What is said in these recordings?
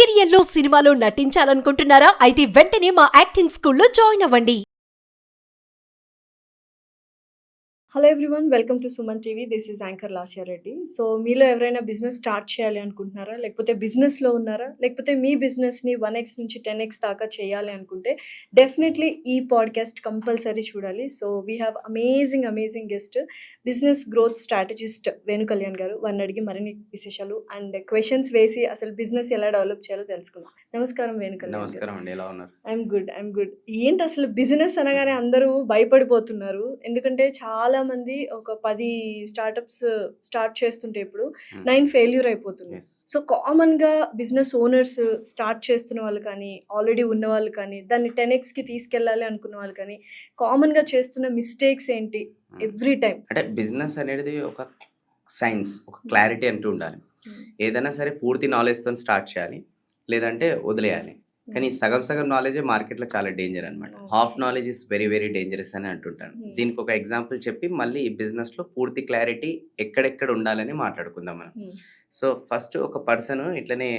సీరియల్లో సినిమాలో నటించాలనుకుంటున్నారా? అయితే వెంటనే మా యాక్టింగ్ స్కూల్లో జాయిన్ అవ్వండి. Hello everyone, welcome to Suman TV. This is anchor Lasya Reddy. So మీలో ఎవరైనా బిజినెస్ స్టార్ట్ చేయాలి అనుకుంటున్నారా, లేకపోతే బిజినెస్లో ఉన్నారా, లేకపోతే మీ బిజినెస్ని 1x నుంచి 10x దాకా చేయాలి అనుకుంటే డెఫినెట్లీ ఈ పాడ్కాస్ట్ కంపల్సరీ చూడాలి. So we have amazing guest, business growth strategist Venu Kalyan గారు. వారిని అడిగి మరిన్ని విశేషాలు అండ్ క్వశ్చన్స్ వేసి అసలు బిజినెస్ ఎలా డెవలప్ చేయాలో తెలుసుకుందాం. నమస్కారం వేణు కళ్యాణ్. నమస్కారం అండి, ఎలా ఉన్నారు? I'm good. ఏంటి అసలు బిజినెస్ అనగానే అందరూ భయపడిపోతున్నారు, ఎందుకంటే చాలా మంది ఒక 10 స్టార్టప్స్ స్టార్ట్ చేస్తుంటే ఇప్పుడు 9 ఫెయిల్యూర్ అయిపోతున్నాయి. సో కామన్ గా బిజినెస్ ఓనర్స్ స్టార్ట్ చేస్తున్న వాళ్ళు కానీ, ఆల్రెడీ ఉన్న వాళ్ళు కానీ, దాన్ని 10x కి తీసుకెళ్ళాలి అనుకున్న వాళ్ళు కానీ కామన్ గా చేస్తున్న మిస్టేక్స్ ఏంటి ఎవ్రీ టైం? అంటే బిజినెస్ అనేది ఒక సైన్స్, ఒక క్లారిటీ అంటూ ఉండాలి. ఏదైనా సరే పూర్తి నాలెడ్జ్తో స్టార్ట్ చేయాలి, లేదంటే వదిలేయాలి. కానీ సగం నాలెడ్జే మార్కెట్లో చాలా డేంజర్ అనమాట. Half knowledge is very dangerous అని అంటుంటాను. దీనికి ఒక ఎగ్జాంపుల్ చెప్పి మళ్ళీ ఈ బిజినెస్లో పూర్తి క్లారిటీ ఎక్కడెక్కడ ఉండాలని మాట్లాడుకుందాం మనం. సో ఫస్ట్ ఒక పర్సన్ ఇట్లనే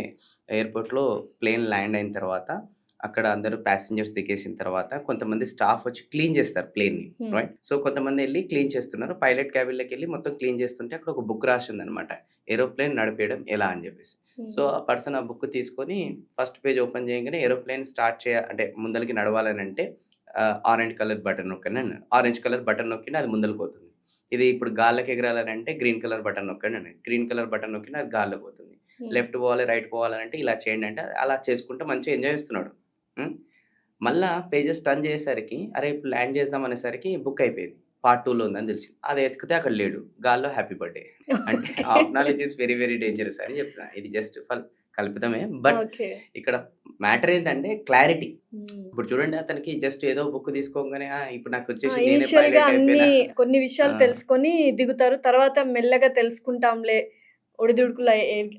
ఎయిర్పోర్ట్లో ప్లేన్ ల్యాండ్ అయిన తర్వాత అక్కడ అందరూ ప్యాసింజర్స్ దిగేసిన తర్వాత కొంతమంది స్టాఫ్ వచ్చి క్లీన్ చేస్తారు ప్లేన్ని, రైట్? సో కొంతమంది వెళ్ళి క్లీన్ చేస్తున్నారు. పైలట్ క్యాబిన్లోకి వెళ్ళి మొత్తం క్లీన్ చేస్తుంటే అక్కడ ఒక బుక్ రాసి ఉందన్నమాట, ఏరోప్లేన్ నడిపేయడం ఎలా అని చెప్పేసి. సో ఆ పర్సన్ ఆ బుక్ తీసుకొని ఫస్ట్ పేజ్ ఓపెన్ చేయగానే ఏరోప్లేన్ స్టార్ట్ అంటే ముందరికి నడవాలని అంటే ఆరెంజ్ కలర్ బటన్ నొక్కండి అన్నారు. ఆరెంజ్ కలర్ బటన్ నొక్కినా అది ముందరికి పోతుంది. ఇది ఇప్పుడు గాల్లోకి ఎగరాలని అంటే గ్రీన్ కలర్ బటన్ నొక్కండి అని, గ్రీన్ కలర్ బటన్ నొక్కినా అది గాల్లోకి పోతుంది. లెఫ్ట్ పోవాలి, రైట్ పోవాలంటే ఇలా చేయండి అంటే అలా చేసుకుంటూ మంచిగా ఎంజాయ్ చేస్తున్నాడు. మళ్ళా పేజెస్ టర్న్ చేసేసరికి అరే ఇప్పుడు ల్యాండ్ చేద్దాం అనేసరికి బుక్ అయిపోయింది, పార్ట్ 2లో ఉందని తెలిసింది. అది ఎతికితే అక్కడ లేడు, గాల్లో హ్యాపీ బర్త్డే అంటే half knowledge is very dangerous అని చెప్తున్నా. ఇది జస్ట్ కల్పితమే, బట్ ఇక్కడ మ్యాటర్ ఏంటంటే క్లారిటీ. ఇప్పుడు చూడండి, అతనికి జస్ట్ ఏదో బుక్ తీసుకోగానే ఇప్పుడు నాకు వచ్చేసి కొన్ని విషయాలు తెలుసుకొని దిగుతారు, తర్వాత మెల్లగా తెలుసుకుంటాంలే, ఒడిదుడుకులు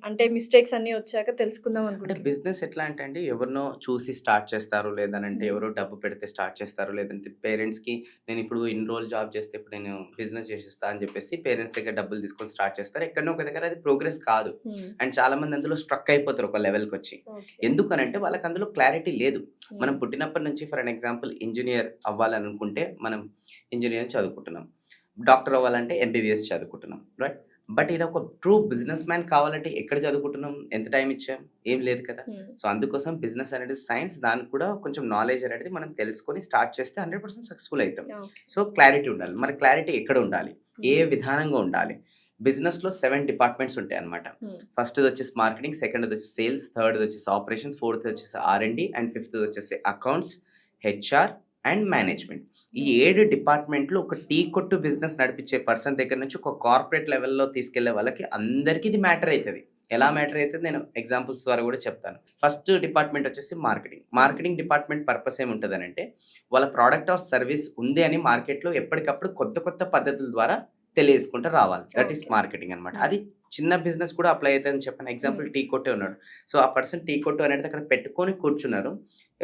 అంటే మిస్టేక్స్ అన్ని వచ్చాక తెలుసుకుందాం అనుకుంటే. బిజినెస్ ఎట్లా అంటే అండి, ఎవరినో చూసి స్టార్ట్ చేస్తారు, లేదంటే ఎవరో డబ్బు పెడితే స్టార్ట్ చేస్తారు, లేదంటే పేరెంట్స్కి నేను ఇప్పుడు ఇన్ని రోజులు జాబ్ చేస్తే ఇప్పుడు నేను బిజినెస్ చేసేస్తా అని చెప్పేసి పేరెంట్స్ దగ్గర డబ్బులు తీసుకొని స్టార్ట్ చేస్తారు. ఎక్కడో ఒక దగ్గర అది ప్రోగ్రెస్ కాదు. అండ్ చాలా మంది అందులో స్ట్రక్ అయిపోతారు ఒక లెవెల్కి వచ్చి. ఎందుకనంటే వాళ్ళకి అందులో క్లారిటీ లేదు. మనం పుట్టినప్పటి నుంచి ఫర్ అన్ ఎగ్జాంపుల్ ఇంజనీర్ అవ్వాలని అనుకుంటే మనం ఇంజనీరింగ్ చదువుకుంటున్నాం, డాక్టర్ అవ్వాలంటే MBBS చదువుకుంటున్నాం, రైట్? బట్ ఇలా ఒక ట్రూ బిజినెస్ మ్యాన్ కావాలంటే ఎక్కడ చదువుకుంటున్నాం, ఎంత టైం ఇచ్చాం, ఏం లేదు కదా. సో అందుకోసం బిజినెస్ అనేది సైన్స్, దానికి కూడా కొంచెం నాలెడ్జ్ అనేది మనం తెలుసుకొని స్టార్ట్ చేస్తే 100% సక్సెస్ఫుల్ అవుతాం. సో క్లారిటీ ఉండాలి. మరి క్లారిటీ ఎక్కడ ఉండాలి, ఏ విధానంగా ఉండాలి? బిజినెస్లో 7 డిపార్ట్మెంట్స్ ఉంటాయి అనమాట. ఫస్ట్ వచ్చేసి మార్కెటింగ్, సెకండ్ వచ్చేసి సేల్స్, థర్డ్ వచ్చేసి ఆపరేషన్స్, ఫోర్త్ వచ్చేసి R&D అండ్ ఫిఫ్త్ వచ్చేసి అకౌంట్స్, HR అండ్ మేనేజ్మెంట్. ఈ 7 డిపార్ట్మెంట్లు ఒక టీ కొట్టు బిజినెస్ నడిపించే పర్సన్ దగ్గర నుంచి ఒక కార్పొరేట్ లెవెల్లో తీసుకెళ్లే వాళ్ళకి అందరికీ ఇది మ్యాటర్ అవుతుంది. ఎలా మ్యాటర్ అవుతుంది నేను ఎగ్జాంపుల్స్ ద్వారా కూడా చెప్తాను. ఫస్ట్ డిపార్ట్మెంట్ వచ్చేసి మార్కెటింగ్ డిపార్ట్మెంట్ పర్పస్ ఏముంటుంది అని అంటే వాళ్ళ ప్రోడక్ట్ ఆర్ సర్వీస్ ఉంది అని మార్కెట్లో ఎప్పటికప్పుడు కొత్త పద్ధతుల ద్వారా తెలియజేసుకుంటూ రావాలి. దట్ ఈస్ మార్కెటింగ్ అనమాట. అది చిన్న బిజినెస్ కూడా అప్లై అవుతుందని చెప్పాను. ఎగ్జాంపుల్ టీ కొట్టే ఉన్నాడు. సో ఆ పర్సన్ టీ కొట్టు అనేది అక్కడ పెట్టుకొని కూర్చున్నారు.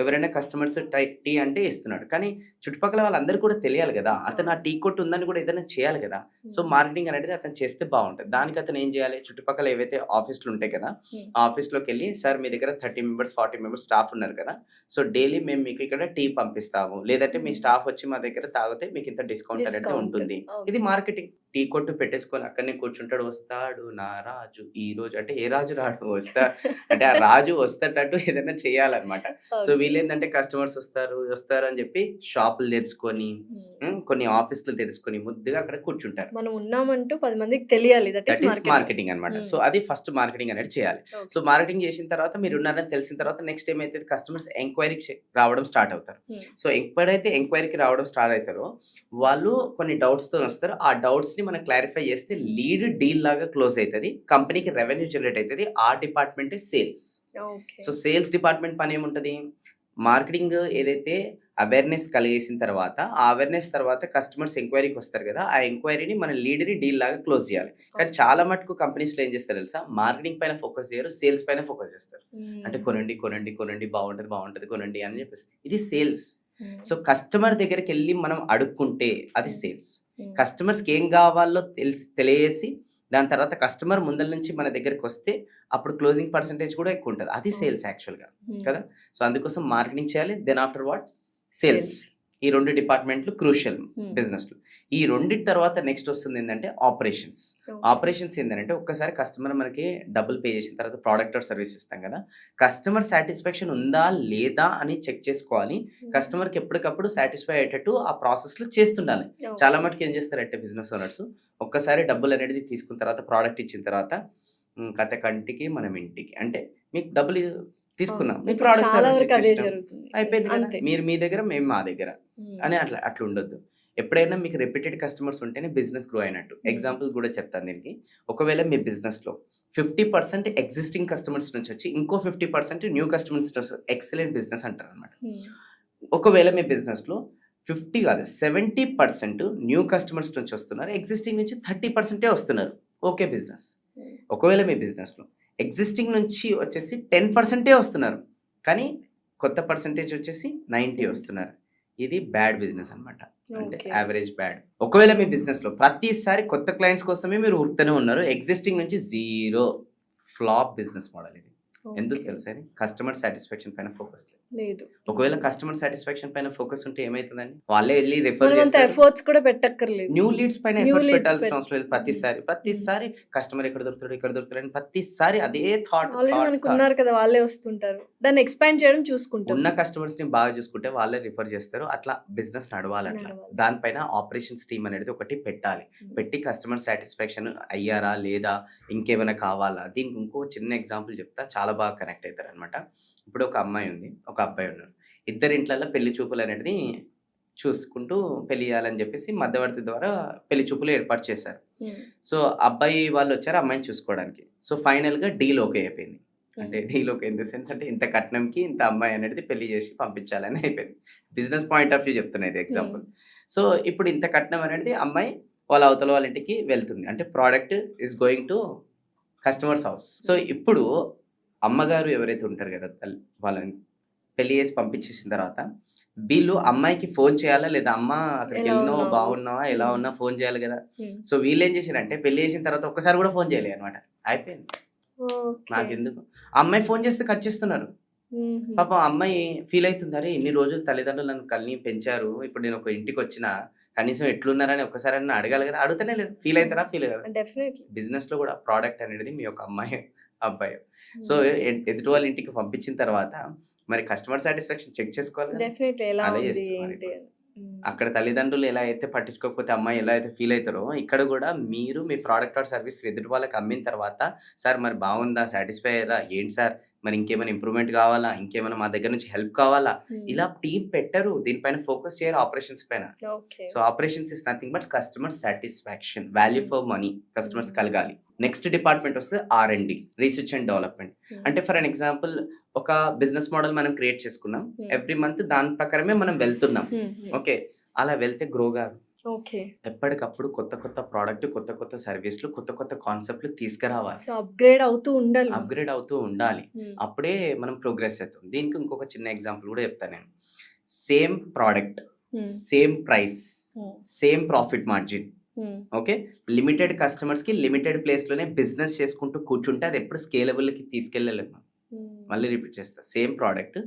ఎవరైనా కస్టమర్స్ టీ అంటే ఇస్తున్నాడు, కానీ చుట్టుపక్కల వాళ్ళందరూ కూడా తెలియాలి కదా అతను ఆ టీ కొట్టు ఉందని కూడా ఏదైనా చేయాలి కదా. సో మార్కెటింగ్ అనేది అతను చేస్తే బాగుంటుంది. దానికి అతను ఏం చేయాలి, చుట్టుపక్కల ఏవైతే ఆఫీసులు ఉంటాయి కదా, ఆ ఆఫీస్లోకి వెళ్ళి సార్ మీ దగ్గర 30 మెంబర్స్ 40 మెంబర్స్ స్టాఫ్ ఉన్నారు కదా, సో డైలీ మేము మీకు ఇక్కడ టీ పంపిస్తాము, లేదంటే మీ స్టాఫ్ వచ్చి మా దగ్గర తాగితే మీకు ఇంత డిస్కౌంట్ అనేది ఉంటుంది. ఇది మార్కెటింగ్. టీ కొట్టు పెట్టేసుకొని అక్కడనే కూర్చుంటాడు. వస్తాడు నా రాజు ఈ రోజు అంటే ఏ రాజు రాడు, అంటే ఆ రాజు వస్తేటట్టు ఏదైనా చేయాలన్నమాట. సో వీళ్ళేంటంటే కస్టమర్స్ వస్తారు అని చెప్పి షాపులు తెరుచుకొని కొన్ని ఆఫీసులు తెరుచుకొని ముద్దుగా అక్కడ కూర్చుంటారు. మనం ఉన్నామంటూ 10 మందికి తెలియాలి. దట్ ఈస్ మార్కెటింగ్ అనమాట. సో అది ఫస్ట్ మార్కెటింగ్ అనేది చేయాలి. సో మార్కెటింగ్ చేసిన తర్వాత మీరు ఉన్నారని తెలిసిన తర్వాత నెక్స్ట్ ఏమైతే కస్టమర్స్ ఎంక్వైరీకి రావడం స్టార్ట్ అవుతారు. సో ఎప్పుడైతే ఎంక్వైరీకి రావడం స్టార్ట్ అవుతారో వాళ్ళు కొన్ని డౌట్స్ తో వస్తారు. ఆ డౌట్స్ ని మనం క్లారిఫై చేస్తే లీడ్ డీల్ లాగా క్లోజ్ అవుతుంది, కంపెనీకి రెవెన్యూ జనరేట్ అవుతుంది. ఆ డిపార్ట్మెంటే సేల్స్. సో సేల్స్ డిపార్ట్మెంట్ పని ఏముంటుంది, మార్కెటింగ్ ఏదైతే అవేర్నెస్ కలిగేసిన తర్వాత ఆ అవేర్నెస్ తర్వాత కస్టమర్స్ ఎంక్వైరీకి వస్తారు కదా, ఆ ఎంక్వైరీని మన లీడ్ని డీల్ లాగా క్లోజ్ చేయాలి. కానీ చాలా మటుకు కంపెనీస్లో ఏం చేస్తారు తెలుసా, మార్కెటింగ్ పైన ఫోకస్ చేయరు, సేల్స్ పైన ఫోకస్ చేస్తారు. అంటే కొనండి బాగుంటుంది కొనండి అని చెప్పేసి, ఇది సేల్స్. సో కస్టమర్ దగ్గరికి వెళ్ళి మనం అడుక్కుంటే అది సేల్స్. కస్టమర్స్కి ఏం కావాలో తెలియజేసి దాని తర్వాత కస్టమర్ ముందల నుంచి మన దగ్గరికి వస్తే అప్పుడు క్లోజింగ్ పర్సంటేజ్ కూడా ఎక్కువ ఉంటుంది. అది సేల్స్ యాక్చువల్గా కదా. సో అందుకోసం మార్కెటింగ్ చేయాలి, దెన్ ఆఫ్టర్ వాట్ సేల్స్. ఈ 2 డిపార్ట్మెంట్లు క్రూషియల్ బిజినెస్లో. ఈ రెండింటి తర్వాత నెక్స్ట్ వస్తుంది ఏంటంటే ఆపరేషన్స్. ఆపరేషన్స్ ఏంటంటే ఒక్కసారి కస్టమర్ మనకి డబ్బులు పే చేసిన తర్వాత ప్రోడక్ట్ ఆర్ సర్వీస్ ఇస్తాం కదా, కస్టమర్ సాటిస్ఫాక్షన్ ఉందా లేదా అని చెక్ చేసుకోవాలి. కస్టమర్కి ఎప్పటికప్పుడు సాటిస్ఫై అయ్యేటట్టు ఆ ప్రాసెస్లో చేస్తుండాలి. చాలా మటుకు ఏం చేస్తారంటే బిజినెస్ ఓనర్స్ ఒక్కసారి డబ్బులు అనేది తీసుకున్న తర్వాత ప్రోడక్ట్ ఇచ్చిన తర్వాత కథ కంటికి మనం ఇంటికి, అంటే మీకు డబ్బులు తీసుకున్నాం, మీ ప్రోడక్ట్ అయిపోయింది కదా, మీరు మీ దగ్గర మేము మా దగ్గర అని అట్లా ఉండొద్దు. ఎప్పుడైనా మీకు రిపీటెడ్ కస్టమర్స్ ఉంటేనే బిజినెస్ గ్రో అయినట్టు. ఎగ్జాంపుల్ కూడా చెప్తాను దీనికి. ఒకవేళ మీ బిజినెస్లో 50% ఎగ్జిస్టింగ్ కస్టమర్స్ నుంచి వచ్చి ఇంకో 50% న్యూ కస్టమర్స్ ఎక్సలెంట్ బిజినెస్ అంటారు అనమాట. ఒకవేళ మీ బిజినెస్లో 50 కాదు 70% న్యూ కస్టమర్స్ నుంచి వస్తున్నారు, ఎగ్జిస్టింగ్ నుంచి 30% వస్తున్నారు, ఓకే బిజినెస్. ఒకవేళ మీ బిజినెస్లో ఎగ్జిస్టింగ్ నుంచి వచ్చేసి 10% వస్తున్నారు, కానీ కొత్త పర్సంటేజ్ వచ్చేసి 90 వస్తున్నారు, ఇది బ్యాడ్ బిజినెస్ అనమాట, అంటే యావరేజ్ బ్యాడ్. ఒకవేళ మీ బిజినెస్లో ప్రతిసారి కొత్త క్లయింట్స్ కోసమే మీరు ఉరుకుతూనే ఉన్నారు, ఎగ్జిస్టింగ్ నుంచి 0, ఫ్లాప్ బిజినెస్ మోడల్ ఇది. ఎందుకు తెలుసా? కస్టమర్ సాటిస్ఫాక్షన్ పైన ఫోకస్ లేదు. ఒకవేళ కస్టమర్ సాటిస్ఫాక్షన్ పైన ఫోకస్ ఉంటే ఏమైతుందండి, వాళ్ళే వెళ్ళి రిఫర్ చేస్తారు, ఎఫర్ట్స్ కూడా పెట్టక్కర్లేదు, న్యూ లీడ్స్ పైన ఎఫర్ట్స్ పెట్టాల్సిన అవసరం లేదు. ప్రతిసారి కస్టమర్ ఎక్కడ దొరుకుతాడు అని ప్రతిసారి అదే థాట్ ఉన్నారు కదా, వాళ్ళే వస్తుంటారు, దాన్ని ఎక్స్పాండ్ చేయడం చూసుకుంటారు. ఉన్న కస్టమర్స్ ని బాగా చూసుకుంటే వాళ్ళే రిఫర్ చేస్తారు, అట్లా బిజినెస్ నడవాలి. అట్లా దానిపైన ఆపరేషన్స్ టీమ్ అనేది ఒకటి పెట్టాలి. పెట్టి కస్టమర్ సాటిస్ఫాక్షన్ అయ్యారా లేదా, ఇంకేమైనా కావాలా. దీనికి ఇంకో చిన్న ఎగ్జాంపుల్ చెప్తా, చాలా బాగా కనెక్ట్ అవుతారు అనమాట. ఇప్పుడు ఒక అమ్మాయి ఉంది, ఒక అబ్బాయి ఉన్నారు, ఇద్దరి ఇంట్లలో పెళ్లి చూపులు అనేది చూసుకుంటూ పెళ్లి చేయాలని చెప్పేసి మధ్యవర్తి ద్వారా పెళ్లి చూపులు ఏర్పాటు చేశారు. సో అబ్బాయి వాళ్ళు వచ్చారు అమ్మాయిని చూసుకోవడానికి. సో ఫైనల్గా డీల్ ఓకే అయిపోయింది. అంటే deal okay in the sense అంటే ఇంత కట్నంకి ఇంత అమ్మాయి అనేది పెళ్లి చేసి పంపించాలని అయిపోయింది. బిజినెస్ పాయింట్ ఆఫ్ వ్యూ చెప్తున్నది ఎగ్జాంపుల్. సో ఇప్పుడు ఇంత కట్నం అనేది అమ్మాయి వాళ్ళ అవతల వాళ్ళ ఇంటికి వెళ్తుంది, అంటే product is going to customers house. So ఇప్పుడు అమ్మగారు ఎవరైతే ఉంటారు కదా, వాళ్ళని పెళ్లి చేసి పంపించేసిన తర్వాత వీళ్ళు అమ్మాయికి ఫోన్ చేయాలా లేదా, అమ్మ అక్కడికి వెళ్ళినావు బాగున్నావా ఎలా ఉన్నా ఫోన్ చేయాలి కదా. సో వీళ్ళు ఏం చేశారంటే పెళ్లి చేసిన తర్వాత ఒక్కసారి కూడా ఫోన్ చేయలేదు అనమాట, అయిపోయింది. నాకెందుకు, అమ్మాయి ఫోన్ చేస్తే కట్ చేస్తున్నారు. పాపం అమ్మాయి ఫీల్ అవుతుంది, అరే ఇన్ని రోజులు తల్లిదండ్రులు నన్ను కల్ని పెంచారు, ఇప్పుడు నేను ఒక ఇంటికి వచ్చిన కనీసం ఎట్లున్నారని ఒక్కసారి అడగాలి కదా, అడుగుతానే లేదు. ఫీల్ అవుతారా? ఫీల్ కదా. బిజినెస్ లో కూడా ప్రోడక్ట్ అనేది మీ యొక్క అమ్మాయి అబ్బాయి. సో ఎదుటి వాళ్ళ ఇంటికి పంపించిన తర్వాత మరి కస్టమర్ సాటిస్ఫాక్షన్ చెక్ చేసుకోవాలి. అక్కడ తల్లిదండ్రులు ఎలా అయితే పట్టించుకోకపోతే అమ్మాయి ఎలా అయితే ఫీల్ అవుతారో, ఇక్కడ కూడా మీరు మీ ప్రోడక్ట్ ఆర్ సర్వీస్ ఎదుటి వాళ్ళకి అమ్మిన తర్వాత, సార్ మరి బాగుందా, సాటిస్ఫై అయ్యారా, ఏంటి సార్ మరి ఇంకేమైనా ఇంప్రూవ్మెంట్ కావాలా, ఇంకేమైనా మా దగ్గర నుంచి హెల్ప్ కావాలా, ఇలా టీం పెట్టరు, దీనిపైన ఫోకస్ చేయరు ఆపరేషన్స్ పైన. So operations is nothing but customer satisfaction, value for money customers కలగాలి. నెక్స్ట్ డిపార్ట్మెంట్ వస్తే R&D, రీసెర్చ్ అండ్ డెవలప్మెంట్. అంటే ఫర్ అన్ ఎగ్జాంపుల్ ఒక బిజినెస్ మోడల్ మనం క్రియేట్ చేసుకున్నాం, ఎవ్రీ మంత్ దాని ప్రకారమే మనం వెళ్తున్నాం, ఓకే. అలా వెళ్తే గ్రో కాదు. ఎప్పటికప్పుడు కొత్త కొత్త ప్రోడక్ట్, కొత్త కొత్త సర్వీస్లు, కొత్త కొత్త కాన్సెప్ట్లు తీసుకురావాలి, అప్గ్రేడ్ అవుతూ ఉండాలి. అప్పుడే మనం ప్రోగ్రెస్ అవుతాం. దీనికి ఇంకొక చిన్న ఎగ్జాంపుల్ కూడా చెప్తాను నేను. Same product, same price, same profit margin, okay. Limited customers కి లిమిటెడ్ ప్లేస్ లోనే బిజినెస్ చేసుకుంటూ కూర్చుంటే అది ఎప్పుడు స్కేలబుల్ కి తీసుకెళ్ళలేము. మళ్ళీ రిపీట్ చేస్తా, same product,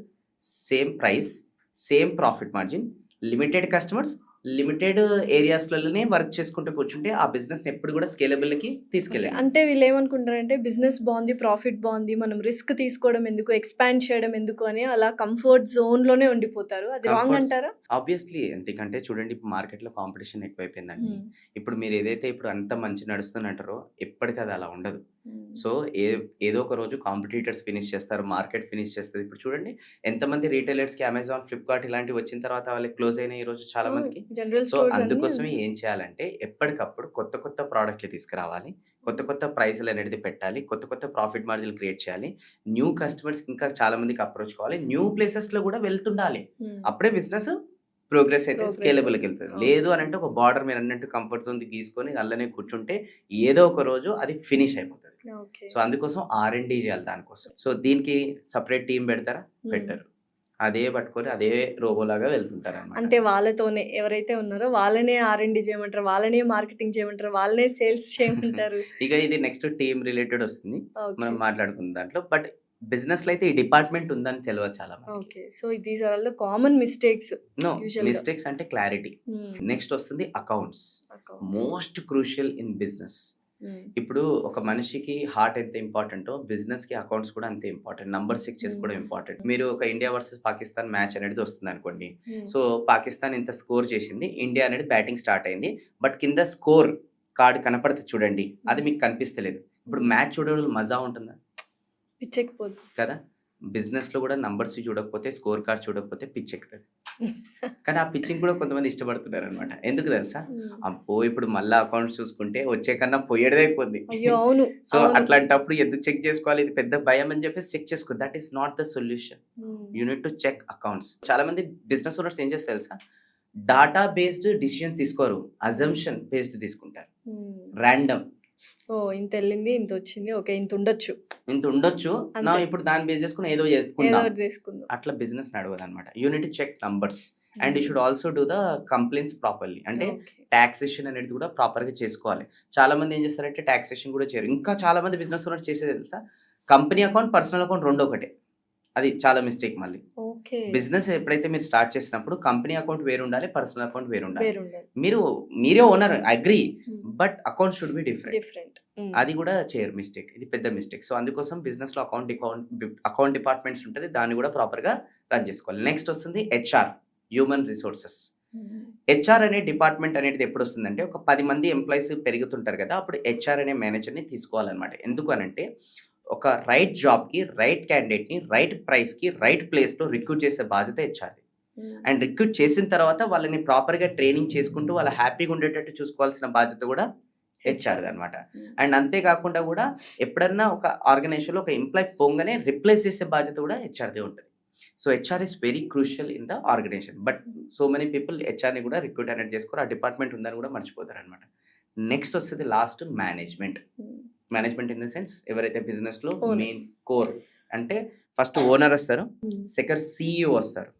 same price, same profit margin, limited customers, limited ఏరియాస్లలోనే వర్క్ చేసుకుంటూ కూర్చుంటే ఆ బిజినెస్ ఎప్పుడు కూడా స్కేలబుల్ కి తీసుకెళ్ళాలి. అంటే వీళ్ళు ఏమనుకుంటారంటే బిజినెస్ బాగుంది, ప్రాఫిట్ బాగుంది, మనం రిస్క్ తీసుకోవడం ఎందుకు, ఎక్స్పాండ్ చేయడం ఎందుకు అని అలా కంఫర్ట్ జోన్ లోనే ఉండిపోతారు. అది రాంగ్ అంటారా? ఆబ్వియస్లీ. అంటే చూడండి, ఇప్పుడు మార్కెట్ లో కాంపిటీషన్ ఎక్కువైపోయిందండి. ఇప్పుడు మీరు ఏదైతే ఇప్పుడు అంత మంచి నడుస్తున్నట్టారో ఎప్పటికీ అది అలా ఉండదు. సో ఏదో ఒక రోజు కాంపిటీటర్స్ ఫినిష్ చేస్తారు, మార్కెట్ ఫినిష్ చేస్తుంది. ఇప్పుడు చూడండి ఎంతమంది రీటైలర్స్ కి అమెజాన్, ఫ్లిప్కార్ట్ ఇలాంటివి వచ్చిన తర్వాత వాళ్ళకి క్లోజ్ అయిన ఈ రోజు చాలా మందికి. సో అందుకోసమే ఏం చేయాలంటే ఎప్పటికప్పుడు కొత్త కొత్త ప్రోడక్ట్లు తీసుకురావాలి, కొత్త కొత్త ప్రైస్లు అనేది పెట్టాలి, కొత్త కొత్త ప్రాఫిట్ మార్జిన్ క్రియేట్ చేయాలి, న్యూ కస్టమర్స్ ఇంకా చాలా మందికి అప్రోచ్ కావాలి, న్యూ ప్లేసెస్ లో కూడా వెళ్తుండాలి. అప్పుడే బిజినెస్ ప్రోగ్రెస్ అయితే స్కేలబుల్కి వెళ్తుంది. లేదు అని అంటే ఒక బార్డర్ మీరు అన్నట్టు కంఫర్ట్ జోన్ తీసుకొని అలానే కూర్చుంటే ఏదో ఒక రోజు అది ఫినిష్ అయిపోతుంది. సో అందుకోసం R&D చేయాలి దానికోసం. సో దీనికి సపరేట్ టీం పెడతారా? పెట్టరు. అదే పట్టుకొని అదే రోబోలాగా వెళ్తుంటారనమాట. అంటే వాళ్ళతోనే ఎవరైతే ఉన్నారో వాళ్ళనే R&D చేయమంటారు, వాళ్ళనే మార్కెటింగ్ చేయమంటారు, వాళ్ళనే సేల్స్ చేయమంటారు. ఇక ఇది నెక్స్ట్ టీమ్ రిలేటెడ్ వస్తుంది. మనం ఓకే. మాట్లాడుకున్న దాంట్లో. బట్ బిజినెస్‌లో అయితే ఈ డిపార్ట్‌మెంట్ ఉందని తెలవదు చాలా మందికి. Okay. So these are all the common mistakes no యూజువల్‌గా. మిస్టేక్స్ అంటే క్లారిటీ. హ్మ్. నెక్స్ట్ వస్తుంది accounts. Accounts. Most crucial in business. Hmm. ఇప్పుడు ఒక మనిషికి హార్ట్ ఎంత ఇంపార్టెంటో బిజినెస్‌కి అకౌంట్స్ కూడా అంతే ఇంపార్టెంట్. నంబర్స్ చెక్ చేసుకోవడం ఇంపార్టెంట్. మీరు ఒక ఇండియా వర్సెస్ పాకిస్తాన్ మ్యాచ్ అనేది వస్తుందనుకోండి. హ్మ్. సో పాకిస్తాన్ ఇంత స్కోర్ చేసింది. ఇండియా అనేది బ్యాటింగ్ స్టార్ట్ అయింది. బట్ కింద స్కోర్ కార్డ్ కనపడుతుంది చూడండి. అది మీకు కనిపిస్తలేదు. ఇప్పుడు మ్యాచ్ చూడడం మజా ఉంటుందా? పిచ్చెక్కిపోద్ది. కదా! బిజినెస్‌లో కూడా నంబర్స్ చూడకపోతే, స్కోర్ కార్డ్ చూడకపోతే పిచ్చెక్కుతది. కానీ ఆ పిచ్చింగ్ కూడా కొంతమంది ఇష్టపడుతున్నారనమాట. ఎందుకు తెలుసా? హ్మ్. అబ్బో! ఇప్పుడు మళ్ళా అకౌంట్స్ చూసుకుంటే వచ్చే కన్నా పోయేదే ఎక్కువుంది. అయ్యో! అవును. సో అవును. అట్లాంటప్పుడు ఎందుకు చెక్ చేసుకోవాలి? ఇది పెద్ద భయం అని చెప్పేసి చెక్ చేసుకో. That is not the solution. Hmm. You need to check accounts. చాలా మంది బిజినెస్ ఓనర్స్ ఏం చేస్తారు తెలుసా? డాటా బేస్డ్ డిసిషన్ తీసుకోరు. అజంప్షన్ బేస్డ్ తీసుకుంటారు. హ్మ్. రాండమ్. ఓహ్! ఇంతెళ్ళింది, ఇంతొచ్చింది. ఓకే. ఇంతుండొచ్చు. ఇంత ఉండొచ్చు. నా అంతే. ఇప్పుడు దాన్ని బేస్ చేసుకొని ఏదో ఏదో చేసుకుందాం. ఒకటి చేసుకుందాం. అట్లా బిజినెస్ నడవదనమాట. You need to check numbers and you hmm. Should also do the complaints properly. అంటే ఓకే. టాక్సేషన్ అనేది కూడా ప్రాపర్‌గా చేసుకోవాలి. చాలా మంది ఏం చేస్తారంటే టాక్సేషన్ కూడా చేయరు. ఇంకా చాలా మంది బిజినెస్ ఓనర్స్ చేసేది తెలుసా? కంపెనీ అకౌంట్, పర్సనల్ అకౌంట్ 2 ఒకటే. అది చాలా మిస్టేక్ మళ్ళీ. ఓకే. బిజినెస్ ఎప్పుడైతే మీరు స్టార్ట్ చేసినప్పుడు కంపెనీ అకౌంట్ వేరుండాలి. పర్సనల్ అకౌంట్ వేరుండాలి. వేరుండాలి. మీరే owner agree. Hmm. But account should be different. Different. Hmm. అది కూడా చేయరు మిస్టేక్. ఇది పెద్ద మిస్టేక్. సో అందుకోసం బిజినెస్‌లో అకౌంట్ డిపార్ట్మెంట్స్ ఉంటది. దాన్ని కూడా ప్రాపర్‌గా రన్ చేసుకోవాలి. నెక్స్ట్ వస్తుంది హెచ్ఆర్, హ్యూమన్ రిసోర్సెస్. హ్మ్. హెచ్ఆర్ అనే డిపార్ట్మెంట్ అనేది ఎప్పుడొస్తుందంటే ఒక 10 మంది ఎంప్లాయీస్ పెరుగుతుంటారు కదా! అప్పుడు హెచ్ఆర్ అనే మేనేజర్‌ని తీసుకోవాలనమాట. ఎందుకు అనంటే ఒక రైట్ జాబ్‌కి, రైట్ క్యాండిడేట్‌ని, రైట్ ప్రైస్‌కి, రైట్ ప్లేస్‌లో రిక్రూట్ చేసే బాధ్యత హెచ్ఆర్‌ది. హ్మ్. అండ్ రిక్రూట్ చేసిన తర్వాత వాళ్ళని ప్రాపర్‌గా ట్రైనింగ్ చేసుకుంటూ వాళ్ళు హ్యాపీగా ఉండేటట్టు చూసుకోవాల్సిన బాధ్యత కూడా హెచ్ఆర్‌ది అనమాట. హ్మ్. అండ్ అంతే కాకుండా కూడా ఎప్పుడన్నా ఒక ఆర్గనైజేషన్‌లో ఒక ఎంప్లాయీ పోంగానే రిప్లేస్ చేసే బాధ్యత కూడా హెచ్ఆర్‌దే ఉంటది. So HR is very crucial in the organization. But so many people హెచ్ఆర్‌ని కూడా రిక్రూట్ అనేది చేసుకోరు. ఆ డిపార్ట్మెంట్ ఉందని కూడా మర్చిపోతారనమాట. నెక్స్ట్ వస్తది last management. Hmm. Management in the sense ఎవరైతే బిజినెస్‌లో ఓనర్. మెయిన్ కోర్ అంటే ఫస్ట్ ఓనర్ వస్తారు. హ్మ్. సెకండ్ సీఈఓ వస్తారు.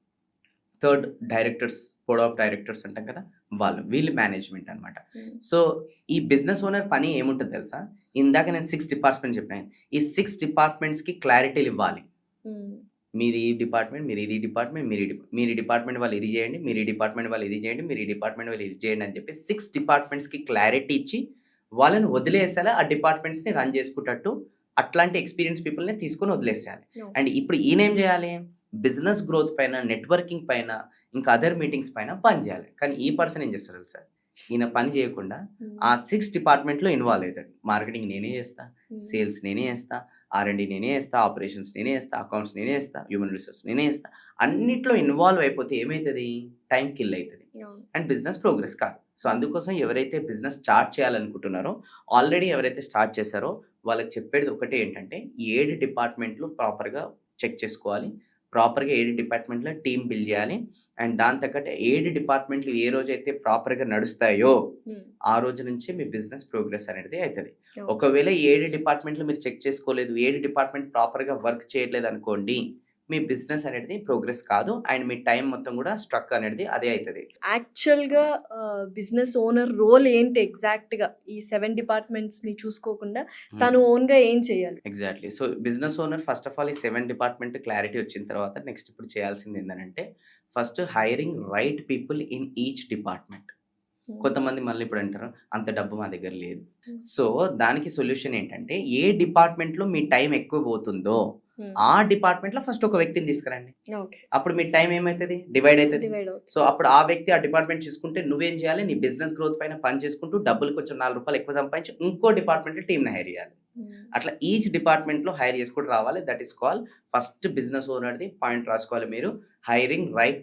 Third directors, board of directors అంటాం కదా! వీళ్ళు మేనేజ్మెంట్ అనమాట. హ్మ్. సో ఈ బిజినెస్ ఓనర్ పని ఏముంటది తెలుసా? ఇందాక నేను 6 డిపార్ట్మెంట్స్ చెప్పాను. ఈ 6 డిపార్ట్మెంట్స్‌కి క్లారిటీలు ఇవ్వాలి. హ్మ్. మీది ఈ డిపార్ట్మెంట్, మీరు ఇది డిపార్ట్మెంట్, మీరు ఈ డిపార్ట్మెంట్ వాళ్ళు ఇది చేయండి, మీరు ఈ డిపార్ట్మెంట్ వాళ్ళు ఇది చేయండి, మీరు ఈ డిపార్ట్మెంట్ వాళ్ళు ఇది చేయండి అని చెప్పి 6 డిపార్ట్మెంట్స్‌కి క్లారిటీ ఇచ్చి వాళ్ళని వదిలేసేలా ఆ డిపార్ట్మెంట్స్‌ని రన్ చేసుకునేటట్టు అట్లాంటి ఎక్స్‌పీరియన్స్ పీపుల్‌ని తీసుకొని వదిలేసేయాలి. And okay. ఇప్పుడు ఈయనేం చేయాలి? బిజినెస్ గ్రోత్ పైన, నెట్వర్కింగ్ పైన, ఇంకా అదర్ మీటింగ్స్ పైన పని చేయాలి. కానీ ఈ పర్సన్ ఏం చేస్తాడు తెలుసా? ఈయన పని చేయకుండా హ్మ్. ఆ 6 డిపార్ట్మెంట్‌లో ఇన్వాల్వ్ అవుతాడు. మార్కెటింగ్ నేనే చేస్తా, హ్మ్. సేల్స్ నేనే చేస్తా, R&D నేనే చేస్తా, ఆపరేషన్స్ నేనే చేస్తా, అకౌంట్స్ నేనే చేస్తా, హ్యూమన్ రిసోర్స్ నేనే చేస్తా. అన్నిట్లో ఇన్వాల్వ్ అయిపోతే ఏమైతది? టైం కిల్ అయితది. అవును. అండ్ బిజినెస్ ప్రోగ్రెస్ కాదు. సో అందుకోసం ఎవరైతే బిజినెస్ స్టార్ట్ చేయాలనుకుంటున్నారో, ఆల్రెడీ ఎవరైతే స్టార్ట్ చేశారో వాళ్ళకి చెప్పేది ఒకటే ఏంటంటే, ఈ 7 డిపార్ట్మెంట్‌లు ప్రాపర్‌గా చెక్ చేసుకోవాలి. ప్రాపర్‌గా 7 డిపార్ట్మెంట్‌లో టీమ్ బిల్డ్ చేయాలి. అండ్ దాని తగ్గట్టు 7 డిపార్ట్మెంట్‌లు ఏ రోజైతే ప్రాపర్‌గా నడుస్తాయో, హ్మ్. ఆ రోజు నుంచి మీ బిజినెస్ ప్రోగ్రెస్ అనేది అయితది. ఓకే. ఒకవేళ 7 డిపార్ట్మెంట్‌లు మీరు చెక్ చేసుకోలేదు, 7 డిపార్ట్మెంట్ ప్రాపర్‌గా వర్క్ చేయట్లేదనుకోండి, మీ బిజినెస్ అనేది ప్రోగ్రెస్ కాదు. అండ్ మీ టైం మొత్తం కూడా స్ట్రక్ అనేది అదే అయితది. యాక్చువల్‌గా బిజినెస్ ఓనర్ రోల్ ఏంటి ఎగ్జాక్ట్‌గా? ఈ 7 డిపార్ట్మెంట్స్‌ని చూసుకోకుండా తను ఓన్‌గా ఏం చేయాలి? Exactly. So, business owner first of all ఈ 7 డిపార్ట్మెంట్ క్లారిటీ వచ్చిన తర్వాత నెక్స్ట్ ఇప్పుడు చేయాల్సింది ఏందనంటే, first hiring right people in each department. Hmm. కొంతమంది మళ్ళీ ఇప్పుడు అంటారు, అంత డబ్బు మా దగ్గర లేదు. హ్మ్. సో, దానికి సొల్యూషన్ ఏంటంటే, ఏ డిపార్ట్మెంట్‌లో మీ టైం ఎక్కువ పోతుందో, హ్మ్. ఆ డిపార్ట్మెంట్‌లో ఫస్ట్ ఒక వ్యక్తిని తీసుకురండి. ఓకే. అప్పుడు మీ టైం ఏమైతది? డివైడ్ అయితది. డివైడ్ అవుతుంది. సో, అప్పుడు ఆ వ్యక్తి ఆ డిపార్ట్మెంట్ చూసుకుంటే నువ్వేం చేయాలి? నీ బిజినెస్ గ్రోత్ పైన పని చేసుకుంటూ డబ్బులు కొంచెం రూ. 4 ఎక్కువ సంపాదించి ఇంకో డిపార్ట్మెంట్‌లో టీమ్‌ని హైర్ చేయాలి. హ్మ్. అట్లా ఈచ్ డిపార్ట్మెంట్‌లో హైర్ చేసుకుంటూ రావాలి. That is called first business ఓనర్‌ది పాయింట్ రాసుకోవాలి మీరు. Hiring right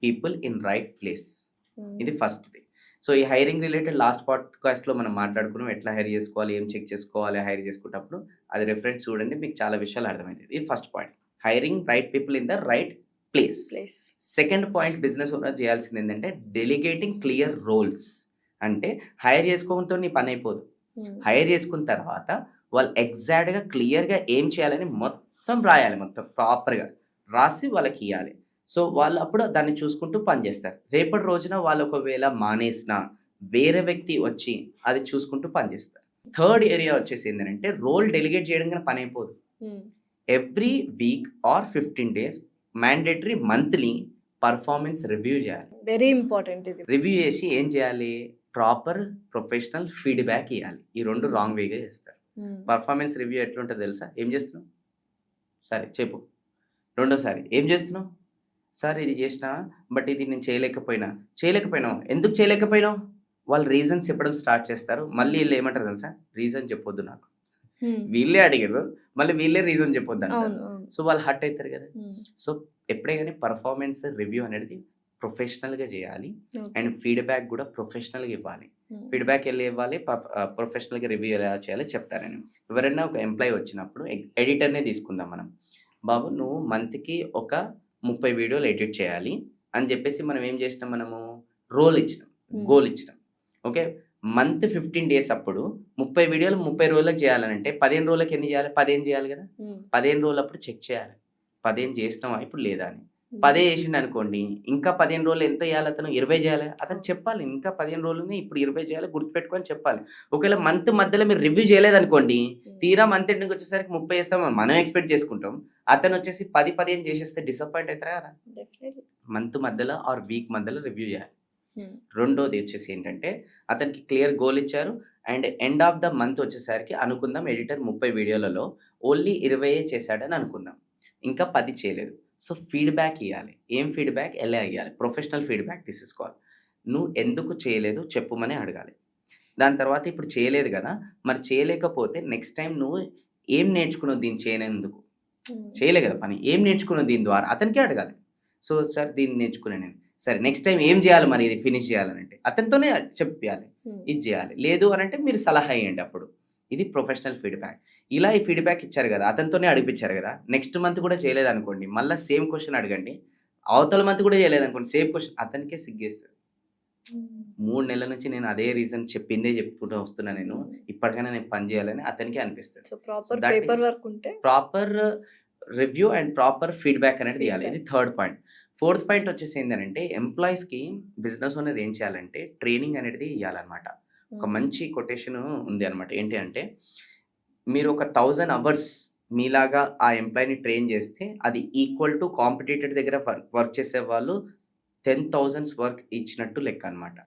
people in right place. Hmm. ఇది ఫస్ట్‌ది. సో, ఈ హైరింగ్ రిలేటెడ్ లాస్ట్ పాడ్‌కాస్ట్‌లో మనం మాట్లాడుకున్నాం. ఎట్లా హైర్ చేసుకోవాలి? ఏం చెక్ చేసుకోవాలి హైర్ చేసుకునేటప్పుడు? అది రిఫరెన్స్ చూడండి. మీకు చాలా విషయాలు అర్థమైతది. ఇది first point. Hiring right people in the right place. Place. Second point business owner చేయాల్సింది ఏంటంటే డెలిగేటింగ్ క్లియర్ రోల్స్. అంటే హైర్ చేసుకోవడంతో నీ పని అయిపోదు. హ్మ్. హైర్ చేసుకున్న తర్వాత వాళ్ళు ఎగ్జాక్ట్‌గా క్లియర్‌గా ఏం చేయాలని మొత్తం రాయాలి. మొత్తం ప్రాపర్‌గా రాసి వాళ్ళకి ఇయ్యాలి. సో వాళ్ళు అప్పుడు దాన్ని చూసుకుంటూ పనిచేస్తారు. రేపటి రోజున వాళ్ళు ఒకవేళ మానేసినా వేరే వ్యక్తి వచ్చి అది చూసుకుంటూ పనిచేస్తారు. థర్డ్ ఏరియా వచ్చేసి ఏంటంటే రోల్ డెలిగేట్ చేయడం కానీ పని అయిపోదు. Every week or 15 days mandatory monthly performance review చేయాలి. వెరీ ఇంపార్టెంట్ ఇది. రివ్యూ చేసి ఏం చేయాలి, ప్రాపర్ ప్రొఫెషనల్ ఫీడ్బ్యాక్ ఇవ్వాలి. ఈ రెండు రాంగ్ వేగా చేస్తారు. పర్ఫార్మెన్స్ రివ్యూ ఎట్లుంటుంది తెలుసా, ఏం చేస్తున్నావు సరే చెప్పు, రెండోసారి ఏం చేస్తున్నావు సార్ ఇది చేసినా బట్ ఇది నేను చేయలేకపోయినావు ఎందుకు చేయలేకపోయినావు, వాళ్ళు రీజన్స్ చెప్పడం స్టార్ట్ చేస్తారు. మళ్ళీ వీళ్ళు ఏమంటారు తెలుసా, రీజన్ చెప్పొద్దు నాకు, వీళ్ళే అడిగారు మళ్ళీ వీళ్ళే రీజన్ చెప్పొద్దు అంటారు. సో వాళ్ళు హర్ట్ అవుతారు కదా. సో ఎప్పుడే కానీ పర్ఫార్మెన్స్ రివ్యూ అనేది ప్రొఫెషనల్గా చేయాలి అండ్ ఫీడ్బ్యాక్ కూడా ప్రొఫెషనల్గా ఇవ్వాలి. ఫీడ్బ్యాక్ వెళ్ళి ఇవ్వాలి, ప్రొఫెషనల్గా రివ్యూ ఎలా చేయాలో చెప్తాను నేను. ఎవరైనా ఒక ఎంప్లాయీ వచ్చినప్పుడు ఎడిటర్నే తీసుకుందాం మనం. బాబు నువ్వు మంత్కి ఒక 30 వీడియోలు ఎడిట్ చేయాలి అని చెప్పేసి మనం ఏం చేసినాం, మనము రోల్ ఇచ్చినాం, గోల్ ఇచ్చినాం. ఓకే, మంత్ 15 days అప్పుడు 30 వీడియోలు 30 రోజులకు చేయాలంటే 15 రోజులకు ఎన్ని చేయాలి, 15 చేయాలి కదా. 15 రోజులు అప్పుడు చెక్ చేయాలి 15 చేసినావా ఇప్పుడు లేదా అని. 10 చేసిండు అనుకోండి, ఇంకా 15 రోజులు ఎంత చేయాలి, అతను 20 చేయాలి. అతను చెప్పాలి ఇంకా 15 రోజులని ఇప్పుడు 20 చేయాలి గుర్తుపెట్టుకొని చెప్పాలి. ఒకవేళ మంత్ మధ్యలో మీరు రివ్యూ చేయలేదనుకోండి, తీరా మంత్ ఎండింగ్ వచ్చేసరికి 30 చేస్తాం మనం ఎక్స్పెక్ట్ చేసుకుంటాం, అతను వచ్చేసి 10-15 చేసేస్తే డిసప్పాయింట్ అవుతారా కదా. మంత్ మధ్యలో ఆర్ వీక్ మధ్యలో రివ్యూ చేయాలి. రెండోది వచ్చేసి ఏంటంటే అతనికి క్లియర్ గోల్ ఇచ్చారు and end of the month వచ్చేసరికి అనుకుందాం ఎడిటర్ 30 వీడియోలలో ఓన్లీ 20 చేశాడని అనుకుందాం, ఇంకా 10 చేయలేదు. సో ఫీడ్బ్యాక్ ఇవ్వాలి. ఏం ఫీడ్బ్యాక్, ఎలా ఇవ్వాలి, ప్రొఫెషనల్ ఫీడ్బ్యాక్ తీసుకోవాలి. నువ్వు ఎందుకు చేయలేదు చెప్పుమని అడగాలి. దాని తర్వాత ఇప్పుడు చేయలేదు కదా, మరి చేయలేకపోతే నెక్స్ట్ టైం నువ్వు ఏం నేర్చుకున్నావు దీన్ని చేయనందుకు, చేయలే కదా పని, ఏం నేర్చుకున్నావు దీని ద్వారా అతనికే అడగాలి. సో సార్ దీన్ని నేర్చుకున్నాను నేను, సరే నెక్స్ట్ టైం ఏం చేయాలి మరి ఇది ఫినిష్ చేయాలంటే అతనితోనే చెప్పాలి, ఇది చేయాలి. లేదు అని అంటే మీరు సలహా ఇవ్వండి. అప్పుడు ఇది ప్రొఫెషనల్ ఫీడ్బ్యాక్. ఇలా ఈ ఫీడ్బ్యాక్ ఇచ్చారు కదా, అతనితోనే అడిపించారు కదా, నెక్స్ట్ మంత్ కూడా చేయలేదు అనుకోండి, మళ్ళీ సేమ్ క్వశ్చన్ అడగండి. అవతల మంత్ కూడా చేయలేదు అనుకోండి, సేమ్ క్వశ్చన్, అతనికే సిగ్గేస్తుంది. 3 నెలల నుంచి నేను అదే రీజన్ చెప్పుకుంటూ వస్తున్నా, నేను ఇప్పటికైనా నేను పని చేయాలని అతనికి అనిపిస్తుంది. Proper review and proper feedback అనేది ఇవ్వాలి. ఇది థర్డ్ పాయింట్. ఫోర్త్ పాయింట్ వచ్చేసి ఏంటంటే ఎంప్లాయీస్కి బిజినెస్ ఓనర్ ఏం చేయాలంటే ట్రైనింగ్ అనేది ఇవ్వాలన్నమాట. ఒక మంచి కొటేషన్ ఉంది అనమాట. ఏంటి అంటే మీరు ఒక 1000 hours మీలాగా ఆ ఎంప్లాయీని ట్రైన్ చేస్తే అది ఈక్వల్ టు కాంపిటీటర్ దగ్గర వర్క్ చేసే వాళ్ళు 10,000 వర్క్ ఇచ్చినట్టు లెక్క అనమాట.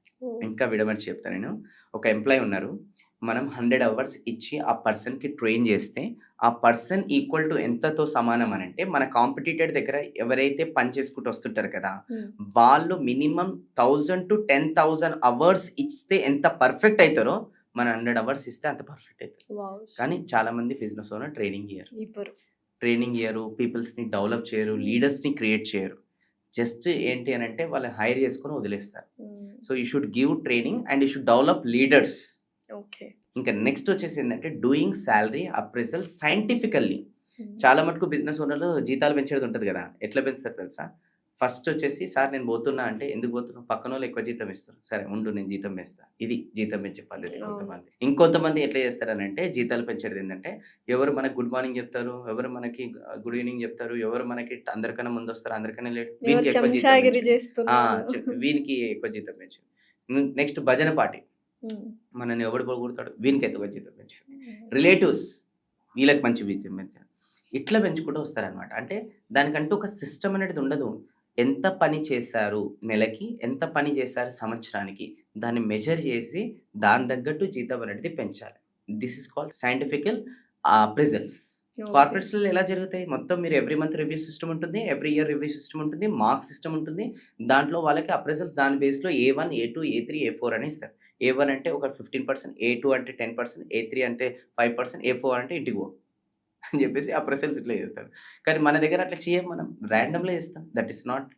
ఇంకా విడమర్చి చెప్తాను నేను. ఒక ఎంప్లాయీ ఉన్నారు, మనం 100 hours ఇచ్చి ఆ పర్సన్కి ట్రైన్ చేస్తే ఆ పర్సన్ ఈక్వల్ టు ఎంతతో సమానం అని అంటే మన కాంపిటీటర్ దగ్గర ఎవరైతే పని చేసుకుంటూ వస్తుంటారు కదా వాళ్ళు మినిమం 1000 to 10,000 hours ఇస్తే ఎంత పర్ఫెక్ట్ అవుతారో మన 100 hours ఇస్తే అంత పర్ఫెక్ట్ అవుతారు. కానీ చాలా మంది బిజినెస్ ఓనర్ ట్రైనింగ్ ఇయ్యరు, పీపుల్స్ని డెవలప్ చేయరు, లీడర్స్ని క్రియేట్ చేయరు. జస్ట్ ఏంటి అని అంటే వాళ్ళని హైర్ చేసుకొని వదిలేస్తారు. So you should give training and you should develop leaders. ఇంకా నెక్స్ట్ వచ్చేసి ఏంటంటే డూయింగ్ శాలరీ అప్రైజల్ సైంటిఫికల్లీ. చాలా మటుకు బిజినెస్ ఓనర్లు జీతాలు పెంచేది ఉంటుంది కదా, ఎట్లా పెంచుతారు తెలుసా? ఫస్ట్ వచ్చేసి సార్ నేను పోతున్నా అంటే ఎందుకు పోతున్నావు, పక్కన వాళ్ళు ఎక్కువ జీతం ఇస్తారు, సరే ఉండు నేను జీతం పెంచుతా, ఇది జీతం పెంచే పద్ధతి. కొంతమంది ఇంకొంతమంది ఎట్లా చేస్తారనంటే జీతాలు పెంచేది ఏంటంటే ఎవరు మనకి గుడ్ మార్నింగ్ చెప్తారు, ఎవరు మనకి గుడ్ ఈవినింగ్ చెప్తారు, ఎవరు మనకి అందరికన్నా ముందు వస్తారు, అందరికన్నా లేట్, వీనికి ఎక్కువ జీతం పెంచారు. నెక్స్ట్ భజన పార్టీ, మనని ఎవడు పొగుడతాడు, వీనికి ఎక్కువ జీతం పెంచారు. రిలేటివ్స్ వీళ్ళకి మంచి జీతం పెంచారు. ఇట్లా పెంచుకుంటూ వస్తారనమాట. అంటే దానికంటూ ఒక సిస్టమ్ అనేది ఉండదు. ఎంత పని చేశారు నెలకి, ఎంత పని చేశారు సంవత్సరానికి, దాన్ని మెజర్ చేసి దాని తగ్గట్టు జీతం అనేది పెంచాలి. This is called scientifical appraisals. కార్పొరేట్స్లో ఎలా జరుగుతాయి, మొత్తం మీరు ఎవ్రీ మంత్ రివ్యూ సిస్టమ్ ఉంటుంది, ఎవ్రీ ఇయర్ రివ్యూ సిస్టమ్ ఉంటుంది, మార్క్ సిస్టమ్ ఉంటుంది. దాంట్లో వాళ్ళకి అప్రైజల్స్ దాని బేస్లో A1, A2, A3, A4 అని ఇస్తారు. A1 అంటే ఒక 15%, A2 అంటే 10%, A3 అంటే 5%, A4 అంటే ఇంటికి పో అని చెప్పేసి అప్రైజల్స్ ఇట్లా చేస్తారు. కానీ మన దగ్గర అట్లా చేయం, మనం ర్యాండమ్లో చేస్తాం. దట్ ఈస్ నాట్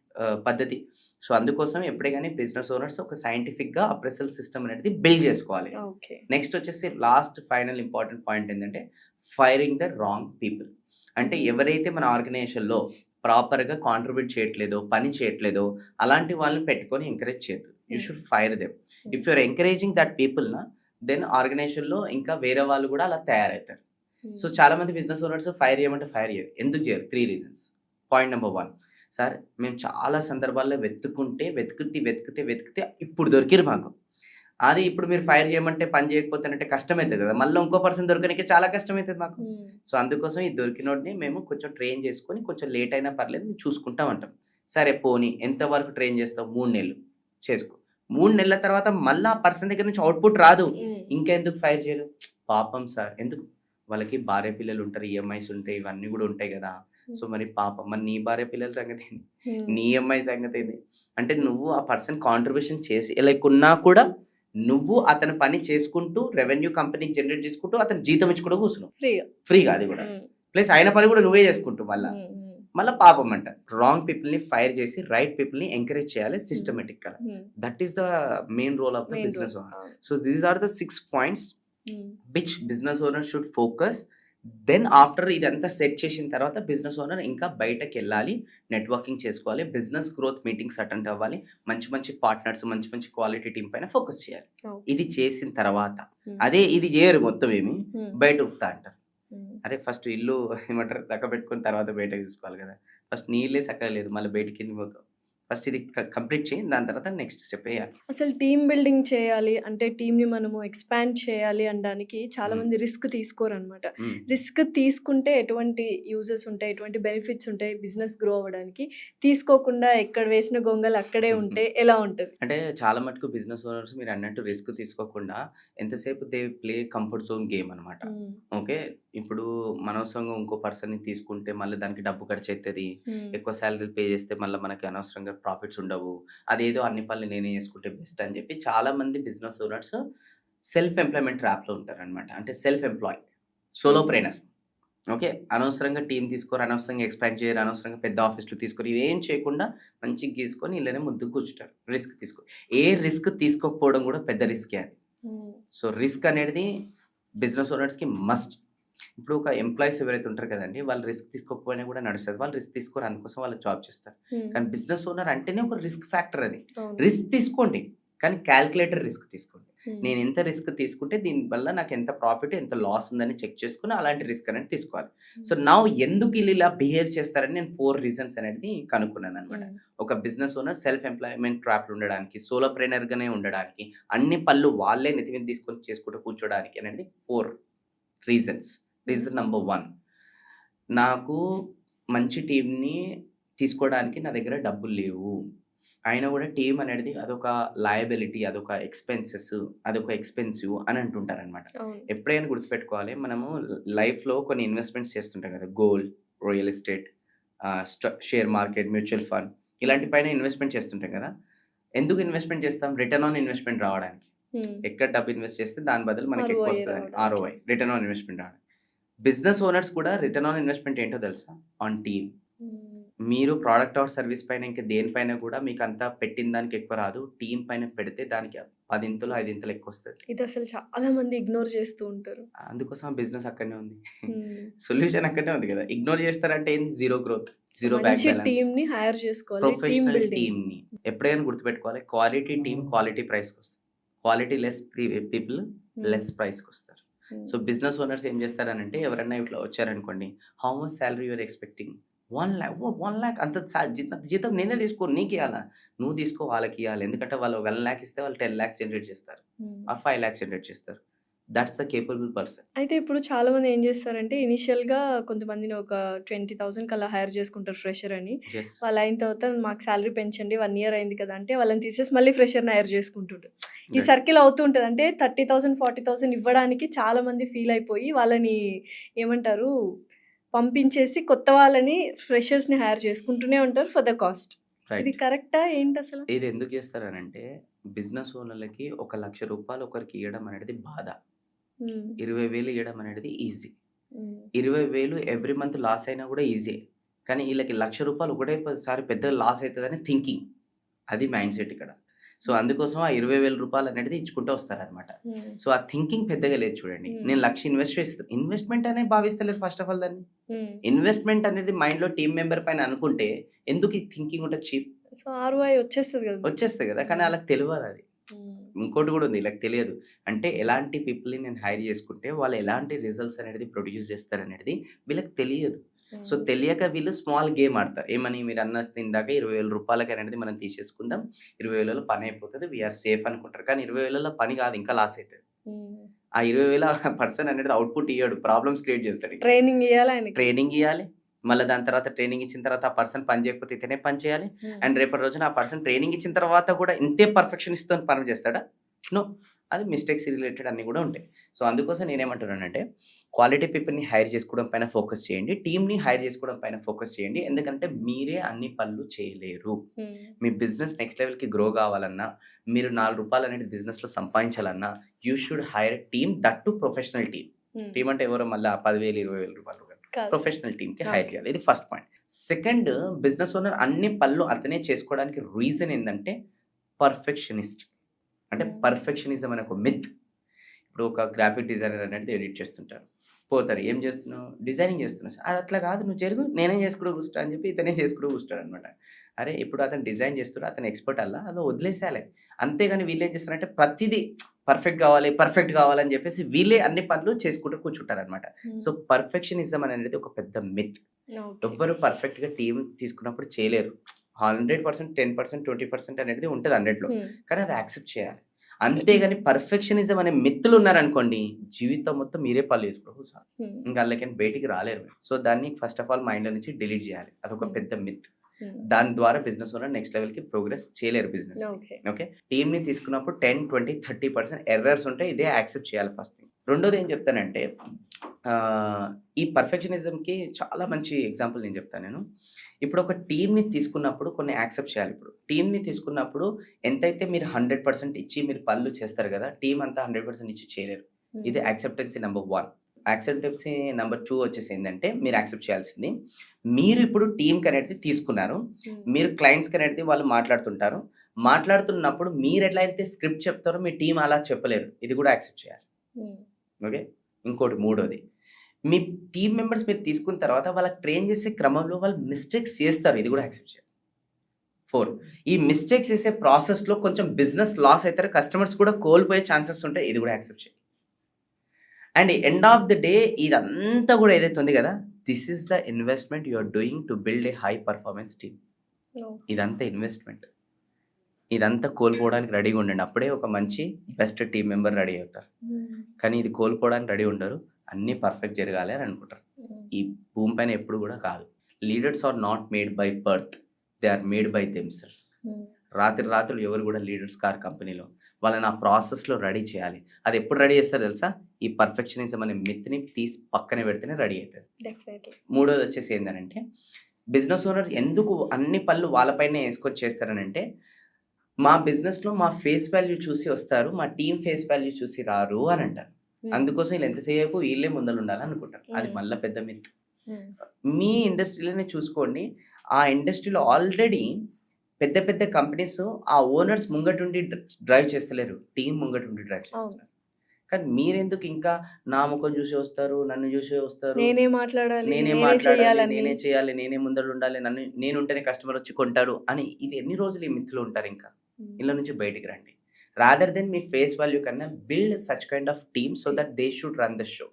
పద్ధతి. సో అందుకోసం ఎప్పుడే కానీ బిజినెస్ ఓనర్స్ ఒక సైంటిఫిక్గా అప్రైజల్ సిస్టమ్ అనేది బిల్డ్ చేసుకోవాలి. నెక్స్ట్ వచ్చేసి లాస్ట్ ఫైనల్ ఇంపార్టెంట్ పాయింట్ ఏంటంటే ఫైరింగ్ ద రాంగ్ పీపుల్. అంటే ఎవరైతే మన ఆర్గనైజేషన్లో ప్రాపర్గా కాంట్రిబ్యూట్ చేయట్లేదో, పని చేయట్లేదో అలాంటి వాళ్ళని పెట్టుకొని ఎంకరేజ్ చేయొద్దు. You should fire them. If you're encouraging that people then ఆర్గనైజేషన్లో ఇంకా వేరే వాళ్ళు కూడా అలా తయారవుతారు. సో చాలా మంది బిజినెస్ ఓనర్స్ ఫైర్ చేయమంటే ఫైర్ చేయరు. ఎందుకు చేయరు? 3 reasons. పాయింట్ నెంబర్ 1, సార్ మేము చాలా సందర్భాల్లో వెతికితే ఇప్పుడు దొరికిరు మాకు. అది ఇప్పుడు మీరు ఫైర్ చేయమంటే పని చేయకపోతేనంటే కష్టమైతది కదా! మళ్ళీ ఇంకో పర్సన్ దొరకనీకే చాలా కష్టమైతది మాకు. సో, అందుకోసం ఈ దొరికినోడిని మేము కొంచెం ట్రైన్ చేసుకొని కొంచెం లేట్ అయినా పర్లేదు మేము చూసుకుంటాం అంటాం. సరే పోనీ ఎంతవరకు ట్రైన్ చేస్తావు? 3 నెలలు చేసుకో. 3 నెలల తర్వాత మళ్ళా ఆ పర్సన్ దగ్గర నుంచి అవుట్‌పుట్ రాదు. ఇంకెందుకు ఫైర్ చేయలేవు? పాపం సార్ ఎందుకు? వాళ్ళకి భార్య పిల్లలు ఉంటారు, ఈఎంఐస్ ఉంటాయి, ఇవన్నీ కూడా ఉంటాయి కదా! సో, మరి పాపం మరి నీ భార్య పిల్లల సంగతి ఏంది? నీ ఈఎంఐ సంగతి ఏంది? అంటే నువ్వు ఆ పర్సన్ కాంట్రిబ్యూషన్ చేసి లేకున్నా కూడా నువ్వు అతని పని చేసుకుంటూ రెవెన్యూ కంపెనీకి జనరేట్ చేసుకుంటూ అతను జీతం ఇచ్చి కూడా కూర్చున్నావు ఫ్రీగా అది కూడా. ప్లస్ ఆయన పని కూడా నువ్వే చేసుకుంటూ మళ్ళీ పాపం అంట. రాంగ్ పీపుల్ని ఫైర్ చేసి రైట్ పీపుల్ని ఎంకరేజ్ చేయాలి సిస్టమేటిక్గా. That is the main role of the business owner. So these are the 6 points which business owner should focus. Then after ఇదంతా సెట్ చేసిన తర్వాత బిజినెస్ ఓనర్ ఇంకా బయటకు వెళ్ళాలి, నెట్వర్కింగ్ చేసుకోవాలి, బిజినెస్ గ్రోత్ మీటింగ్స్ అటెండ్ అవ్వాలి, మంచి మంచి పార్ట్నర్స్, మంచి మంచి క్వాలిటీ టీం పైన ఫోకస్ చేయాలి. ఇది చేసిన తర్వాత అదే ఇది చేయరు మొత్తం ఏమి బయట ఉరుకుతా అంటారు. అరే ఫస్ట్ ఇల్లు ఏమంటారు చక్క పెట్టుకుని తర్వాత బయటకు చూసుకోవాలి కదా. ఫస్ట్ నీ ఇల్లే చక్కగా లేదు మళ్ళీ బయటికి వెళ్ళిపోతావు. ఫస్ట్ ఇది కంప్లీట్ చేయి, దాని తర్వాత నెక్స్ట్ స్టెప్ వేయాలి. అసలు టీమ్ బిల్డింగ్ చేయాలి అంటే టీమ్ని మనము ఎక్స్పాండ్ చేయాలి అనడానికి చాలా మంది రిస్క్ తీసుకోరు అనమాట. రిస్క్ తీసుకుంటే ఎటువంటి యూజెస్ ఉంటాయి, ఎటువంటి బెనిఫిట్స్ ఉంటాయి బిజినెస్ గ్రో అవ్వడానికి? తీసుకోకుండా ఎక్కడ వేసిన గొంగలు అక్కడే ఉంటే ఎలా ఉంటుంది? అంటే చాలా మటుకు బిజినెస్ ఓనర్స్ మీరు అన్నట్టు రిస్క్ తీసుకోకుండా ఎంతసేపు they play comfort zone game అనమాట. ఓకే, ఇప్పుడు అనవసరంగా ఇంకో పర్సన్ని తీసుకుంటే మళ్ళీ దానికి డబ్బు ఖర్చు అవుతుంది, ఎక్కువ శాలరీ పే చేస్తే మళ్ళీ మనకి అనవసరంగా ప్రాఫిట్స్ ఉండవు, అదేదో అన్ని పనులు నేనే చేసుకుంటే బెస్ట్ అని చెప్పి చాలా మంది బిజినెస్ ఓనర్స్ సెల్ఫ్ ఎంప్లాయ్మెంట్ ట్రాప్లో ఉంటారు అనమాట. అంటే సెల్ఫ్ ఎంప్లాయ్, సోలో ప్రేనర్. ఓకే, అనవసరంగా టీం తీసుకోరు, అనవసరంగా ఎక్స్పాండ్ చేయరు, అనవసరంగా పెద్ద ఆఫీస్లు తీసుకోరు, ఇవేం చేయకుండా మంచిగా గీసుకొని ఇళ్ళనే ముద్దుకు కూర్చుంటారు. రిస్క్ తీసుకో, ఏ రిస్క్ తీసుకోకపోవడం కూడా పెద్ద రిస్కే అది. సో రిస్క్ అనేది బిజినెస్ ఓనర్స్కి మస్ట్. ఇప్పుడు ఒక ఎంప్లాయీస్ ఎవరైతే ఉంటారు కదండి, వాళ్ళు రిస్క్ తీసుకోకపోయినా కూడా నడుస్తుంది, వాళ్ళు రిస్క్ తీసుకోరు, అందుకోసం వాళ్ళు జాబ్ చేస్తారు. కానీ బిజినెస్ ఓనర్ అంటేనే ఒక రిస్క్ ఫ్యాక్టర్. అది రిస్క్ తీసుకోండి కానీ క్యాల్కులేటర్ రిస్క్ తీసుకోండి. నేను ఎంత రిస్క్ తీసుకుంటే దీనివల్ల నాకు ఎంత ప్రాఫిట్ ఎంత లాస్ ఉందని చెక్ చేసుకుని అలాంటి రిస్క్ అనేది తీసుకోవాలి. సో నా ఎందుకు వీళ్ళు ఇలా బిహేవ్ చేస్తారని నేను 4 రీజన్స్ అనేది కనుక్కున్నాను అనమాట. ఒక బిజినెస్ ఓనర్ సెల్ఫ్ ఎంప్లాయ్మెంట్ ట్రాప్లు ఉండడానికి, సోలో ప్రేనర్గానే ఉండడానికి, అన్ని పనులు వాళ్ళే నెత్తి మీద తీసుకొని చేసుకుంటూ కూర్చోడానికి అనేది 4 రీజన్స్. రీజన్ నెంబర్ 1, నాకు మంచి టీంని తీసుకోవడానికి నా దగ్గర డబ్బులు లేవు. అయినా కూడా టీం అనేది అదొక లయబిలిటీ, అదొక ఎక్స్పెన్సెస్, అదొక ఎక్స్పెన్సివ్ అని అంటుంటారనమాట. ఎప్పుడైనా గుర్తుపెట్టుకోవాలి, మనము లైఫ్లో కొన్ని ఇన్వెస్ట్మెంట్స్ చేస్తుంటాం కదా, gold, real estate, share market, mutual fund, ఇలాంటి పైన ఇన్వెస్ట్మెంట్ చేస్తుంటాం కదా. ఎందుకు ఇన్వెస్ట్మెంట్ చేస్తాం? రిటర్న్ ఆన్ ఇన్వెస్ట్మెంట్ రావడానికి. ఎక్కడ డబ్బు ఇన్వెస్ట్ చేస్తే దాని బదులు మనకి ఎక్కువ వస్తుంది, ROI, రిటర్న్ ఆన్ ఇన్వెస్ట్మెంట్ రావడానికి. బిజినెస్ ఓనర్స్ కూడా రిటర్న్ ఆన్ ఇన్వెస్ట్మెంట్ ఏంటో తెలుసా? On team. మీరు ప్రోడక్ట్ ఆర్ సర్వీస్ పైన ఇంకా దేనిపైన కూడా మీకు అంతా పెట్టిన దానికి ఎక్కువ రాదు, టీం పైన పెడితే దానికి 10 ఇంతలు 5 ఇంతలు ఎక్కువ వస్తుంది. ఇది అసలు చాలా మంది ఇగ్నోర్ చేస్తూ ఉంటారు. అందుకోసం ఆ బిజినెస్ అక్కడనే ఉంది, సొల్యూషన్ అక్కడనే ఉంది కదా. ఇగ్నోర్ చేస్తారంటే ఏంది? Zero growth, zero bank balance. టీంని హైర్ చేసుకోవాలి, ప్రొఫెషనల్ టీమ్ని ఎప్పుడైనా గుర్తుపెట్టుకోవాలి. క్వాలిటీ టీమ్ క్వాలిటీ ప్రైస్కి వస్తుంది, క్వాలిటీ లెస్ పీపుల్ లెస్ ప్రైస్కి వస్తారు. సో బిజినెస్ ఓనర్స్ ఏం చేస్తారనంటే, ఎవరైనా ఇట్లా వచ్చారనుకోండి, how much salary you are expecting? 1 lakh. 1 lakh అంత జీతం నేనే తీసుకో, నీకు ఇవ్వాలా? నువ్వు తీసుకో, వాళ్ళకి ఇవ్వాలి. ఎందుకంటే వాళ్ళు 1 lakh ఇస్తే వాళ్ళు 10 lakhs జనరేట్ చేస్తారు, ఆ 5 lakhs జనరేట్ చేస్తారు. That's the capable person. అయితే ఇప్పుడు చాలా మంది ఏం చేస్తారంటే, ఇనిషియల్గా కొంతమందిని ఒక 20,000 అలా హైర్ చేసుకుంటారు ఫ్రెషర్ అని. వాళ్ళు అయిన తర్వాత మాకు శాలరీ పెంచండి, 1 year అయింది కదా అంటే వాళ్ళని తీసేసి మళ్ళీ ఫ్రెషర్ని హైర్ చేసుకుంటుంటారు. ఈ సర్కిల్ అవుతూ ఉంటుంది. అంటే 30,000 40,000 ఇవ్వడానికి చాలా మంది ఫీల్ అయిపోయి వాళ్ళని ఏమంటారు పంపించేసి కొత్త వాళ్ళని ఫ్రెషర్స్ని హైర్ చేసుకుంటూనే ఉంటారు ఫర్ ద కాస్ట్. ఇది కరెక్టా ఏంటి అసలు? ఇది ఎందుకు చేస్తారనంటే, బిజినెస్ ఓనర్లకి 1 లక్ష రూపాయలు ఒకరికి ఇవ్వడం అనేది బాధ, 20,000 ఇవ్వడం అనేది ఈజీ. 20,000 ఎవ్రీ మంత్ లాస్ అయినా కూడా ఈజీ. కానీ వీళ్ళకి 1,00,000 రూపాయలు ఒకటేసారి పెద్ద లాస్ అవుతుందని థింకింగ్, అది మైండ్ సెట్ ఇక్కడ. సో అందుకోసం ఆ 20,000 రూపాయలు అనేది ఇచ్చుకుంటూ వస్తారనమాట. సో ఆ థింకింగ్ పెద్దగా లేదు. చూడండి, నేను 1,00,000 ఇన్వెస్ట్మెంట్ అనేది భావిస్తలేరు ఫస్ట్ ఆఫ్ ఆల్. దాన్ని ఇన్వెస్ట్మెంట్ అనేది మైండ్ లో టీమ్ మెంబర్ పైన అనుకుంటే ఎందుకు ఈ థింకింగ్ ఉంటుంది? చీప్. సో ROI వచ్చేస్తుంది కదా, కానీ వాళ్ళకి తెలియదు. అది ఇంకోటి కూడా ఉంది, వీళ్ళకి తెలియదు. అంటే ఎలాంటి పీపుల్ని నేను హైర్ చేసుకుంటే వాళ్ళు ఎలాంటి రిజల్ట్స్ అనేది ప్రొడ్యూస్ చేస్తారు అనేది వీళ్ళకి తెలియదు. సో తెలియక వీళ్ళు స్మాల్ గేమ్ ఆడతారు. ఏమని మీరు అన్నట్టు ఇందాక 20,000 రూపాయలకి అనేది మనం తీసేసుకుందాం. 20,000లో పని అయిపోతది. వీఆర్ సేఫ్ అనుకుంటారు. కానీ 20,000లో పని కాదు, ఇంకా లాస్ అయితది. ఆ 20,000 పర్సన్ అనేది అవుట్‌పుట్ ఇయ్యడు. ప్రాబ్లమ్స్ క్రియేట్ చేస్తాడు. ట్రైనింగ్ ఇయ్యాలి ఆయనకి. ట్రైనింగ్ ఇయ్యాలి. మళ్ళీ దాని తర్వాత ట్రైనింగ్ ఇచ్చిన తర్వాత ఆ పర్సన్ పని చేయకపోతే ఇతనే పని చేయాలి. అండ్ రేపటి రోజున ఆ పర్సన్ ట్రైనింగ్ ఇచ్చిన తర్వాత కూడా ఇంతే పర్ఫెక్షనిస్ట్‌తో పని చేస్తాడా? నో. అది మిస్టేక్స్ రిలేటెడ్ అన్నీ కూడా ఉంటాయి. సో అందుకోసం నేనేమంటున్నానంటే క్వాలిటీ పీపుల్‌ని హైర్ చేసుకోవడం పైన ఫోకస్ చేయండి. టీమ్‌ని హైర్ చేసుకోవడం పైన ఫోకస్ చేయండి. ఎందుకంటే మీరే అన్ని పనులు చేయలేరు. మీ బిజినెస్ నెక్స్ట్ లెవెల్‌కి గ్రో కావాలన్నా, మీరు రూ. 4 అనేది బిజినెస్‌లో సంపాదించాలన్నా you should hire a team, that to professional team. Team అంటే ఎవరో మళ్ళీ 10,000, 20,000 రూపాయలు కాదు. ప్రొఫెషనల్ టీమ్‌కి హైర్ ఓకే. చేయాలి. ఇది first point. Second, business owner అన్ని పనులు అతనే చేసుకోవడానికి రీజన్ ఏందంటే పర్ఫెక్షనిస్ట్. అంటే పర్ఫెక్షనిజం అనే ఒక మిత్. ఇప్పుడు ఒక గ్రాఫిక్ డిజైనర్ అనేది ఎడిట్ చేస్తుంటారు. పోతారు. ఏం చేస్తున్నావు? డిజైనింగ్ చేస్తున్నా సార్. అది అట్లా కాదు, నువ్వు జరుగు, నేనే చేసుకుంటూ కూర్చుంటా అని చెప్పి ఇతనే చేసుకుంటూ కూర్చుంటాడనమాట. అరే ఇప్పుడు అతను డిజైన్ చేస్తున్నాడు, అతను ఎక్స్పర్ట్ అలా అలా వదిలేసేయాలి. అంతేగాని వీళ్ళు ఏం చేస్తారంటే ప్రతిదీ పర్ఫెక్ట్ కావాలని చెప్పేసి వీళ్ళే అన్ని పనులు చేసుకుంటూ కూర్చుంటారనమాట. సో పర్ఫెక్షనిజం అనేది ఒక పెద్ద మిత్. ఎవ్వరు పర్ఫెక్ట్‌గా టీమ్ తీసుకున్నప్పుడు చేయలేరు. 100%, 10%, 20% అనేది ఉంటది 100లో. కానీ అది యాక్సెప్ట్ చేయాలి. అంతేగాని పర్ఫెక్షనిజం అనే మిత్తులు ఉన్నారనుకోండి, జీవితం మొత్తం మీరే పనులు చేసుకోవడం కూర్చోవాలి. ఇంకా అందులోకి బయటికి రాలేరు. సో దాన్ని ఫస్ట్ ఆఫ్ ఆల్ మైండ్‌లో నుంచి డిలీట్ చేయాలి. అదొక పెద్ద మిత్. దాని ద్వారా బిజినెస్ ఓనర్ నెక్స్ట్ లెవెల్‌కి ప్రోగ్రెస్ చేయలేరు బిజినెస్. ఓకే. టీమ్‌ని తీసుకున్నప్పుడు 10, 20, 30% ఎర్రర్స్ ఉంటాయి. ఇదే యాక్సెప్ట్ చేయాలి ఫస్ట్ థింగ్. రెండోది ఏం చెప్తానంటే ఈ పర్ఫెక్షనిజంకి చాలా మంచి ఎగ్జాంపుల్ నేను చెప్తాను. ఇప్పుడు ఒక టీమ్‌ని తీసుకున్నప్పుడు కొన్ని యాక్సెప్ట్ చేయాలి. ఇప్పుడు టీమ్‌ని తీసుకున్నప్పుడు ఎంతైతే మీరు 100% ఇచ్చి మీరు పనులు చేస్తారు కదా, టీమ్ అంతా 100% ఇచ్చి చేయలేరు. ఇది యాక్సెప్టెన్సీ నెంబర్ 1. యాక్సెప్టెన్సీ నెంబర్ 2 వచ్చేసి ఏంటంటే మీరు యాక్సెప్ట్ చేయాల్సింది, మీరు ఇప్పుడు టీమ్‌కి అనేది తీసుకున్నారు. మీరు క్లయింట్స్‌కి అనేది వాళ్ళు మాట్లాడుతుంటారు. మాట్లాడుతున్నప్పుడు మీరు ఎట్లయితే స్క్రిప్ట్ చెప్తారో మీ టీమ్ అలా చెప్పలేరు. ఇది కూడా యాక్సెప్ట్ చేయాలి. ఓకే. ఇంకోటి మూడోది, మీ టీమ్ మెంబర్స్ మీరు తీసుకున్న తర్వాత వాళ్ళకి ట్రైన్ చేసే క్రమంలో వాళ్ళు మిస్టేక్స్ చేస్తారు. ఇది కూడా యాక్సెప్ట్ చేయాలి. 4, ఈ మిస్టేక్స్ చేసే ప్రాసెస్‌లో కొంచెం బిజినెస్ లాస్ అవుతారు. కస్టమర్స్ కూడా కోల్పోయే ఛాన్సెస్ ఉంటాయి. ఇది కూడా యాక్సెప్ట్ చేయాలి. And end of the day ఇదంతా కూడా ఏదైతే ఉంది కదా, this is the investment you are doing to build a high performance team. ఇదంతా ఇన్వెస్ట్మెంట్. ఇదంతా కోల్పోవడానికి రెడీగా ఉండండి. అప్పుడే ఒక మంచి బెస్ట్ టీమ్ మెంబర్ రెడీ అవుతారు. కానీ ఇది కోల్పోవడానికి రెడీ ఉండరు. అన్నీ పర్ఫెక్ట్ జరగాలి అని అనుకుంటారు. ఈ భూమి పైన ఎప్పుడు కూడా కాదు. Leaders are not made by birth, they are made by themselves. రాత్రులు ఎవరు కూడా లీడర్స్ కార్ కంపెనీలో. వాళ్ళని ఆ ప్రాసెస్లో రెడీ చేయాలి. అది ఎప్పుడు రెడీ చేస్తారు తెలుసా? ఈ పర్ఫెక్షనిజం అనే మిత్ని తీసి పక్కన పెడితేనే రెడీ అవుతుంది. మూడోది వచ్చేసి ఏంటంటే బిజినెస్ ఓనర్ ఎందుకు అన్ని పనులు వాళ్ళపైనే వేసుకొని చేస్తారనంటే, మా బిజినెస్లో మా ఫేస్ వాల్యూ చూసి వస్తారు, మా టీమ్ ఫేస్ వాల్యూ చూసి రారు అని అంటారు. అందుకోసం వీళ్ళు ఎంతసేపు వీళ్ళే ముందలు ఉండాలి అనుకుంటారు. అది మళ్ళీ పెద్ద మిత్. మీ ఇండస్ట్రీలోనే చూసుకోండి. ఆ ఇండస్ట్రీలో ఆల్రెడీ పెద్ద పెద్ద కంపెనీస్ ఆ ఓనర్స్ ముంగటుండి డ్రైవ్ చేస్తలేరు, టీం ముంగటుండి డ్రైవ్ చేస్తున్నారు. కానీ మీరెందుకు ఇంకా నా ముఖం చూసి వస్తారు, నన్ను చూసి వస్తారు, నేనే మాట్లాడాలి, నేనే చేయాలి, నేనే ముందర ఉండాలి, నేను ఉంటేనే కస్టమర్ వచ్చి కొంటారు అని ఇది ఎన్ని రోజులు ఈ మిత్తులు ఉంటారు? ఇంకా ఇళ్ళ నుంచి బయటికి రండి. రాదర్ దెన్ మీ ఫేస్ వాల్యూ కన్నా build such kind of team so that they should run the show.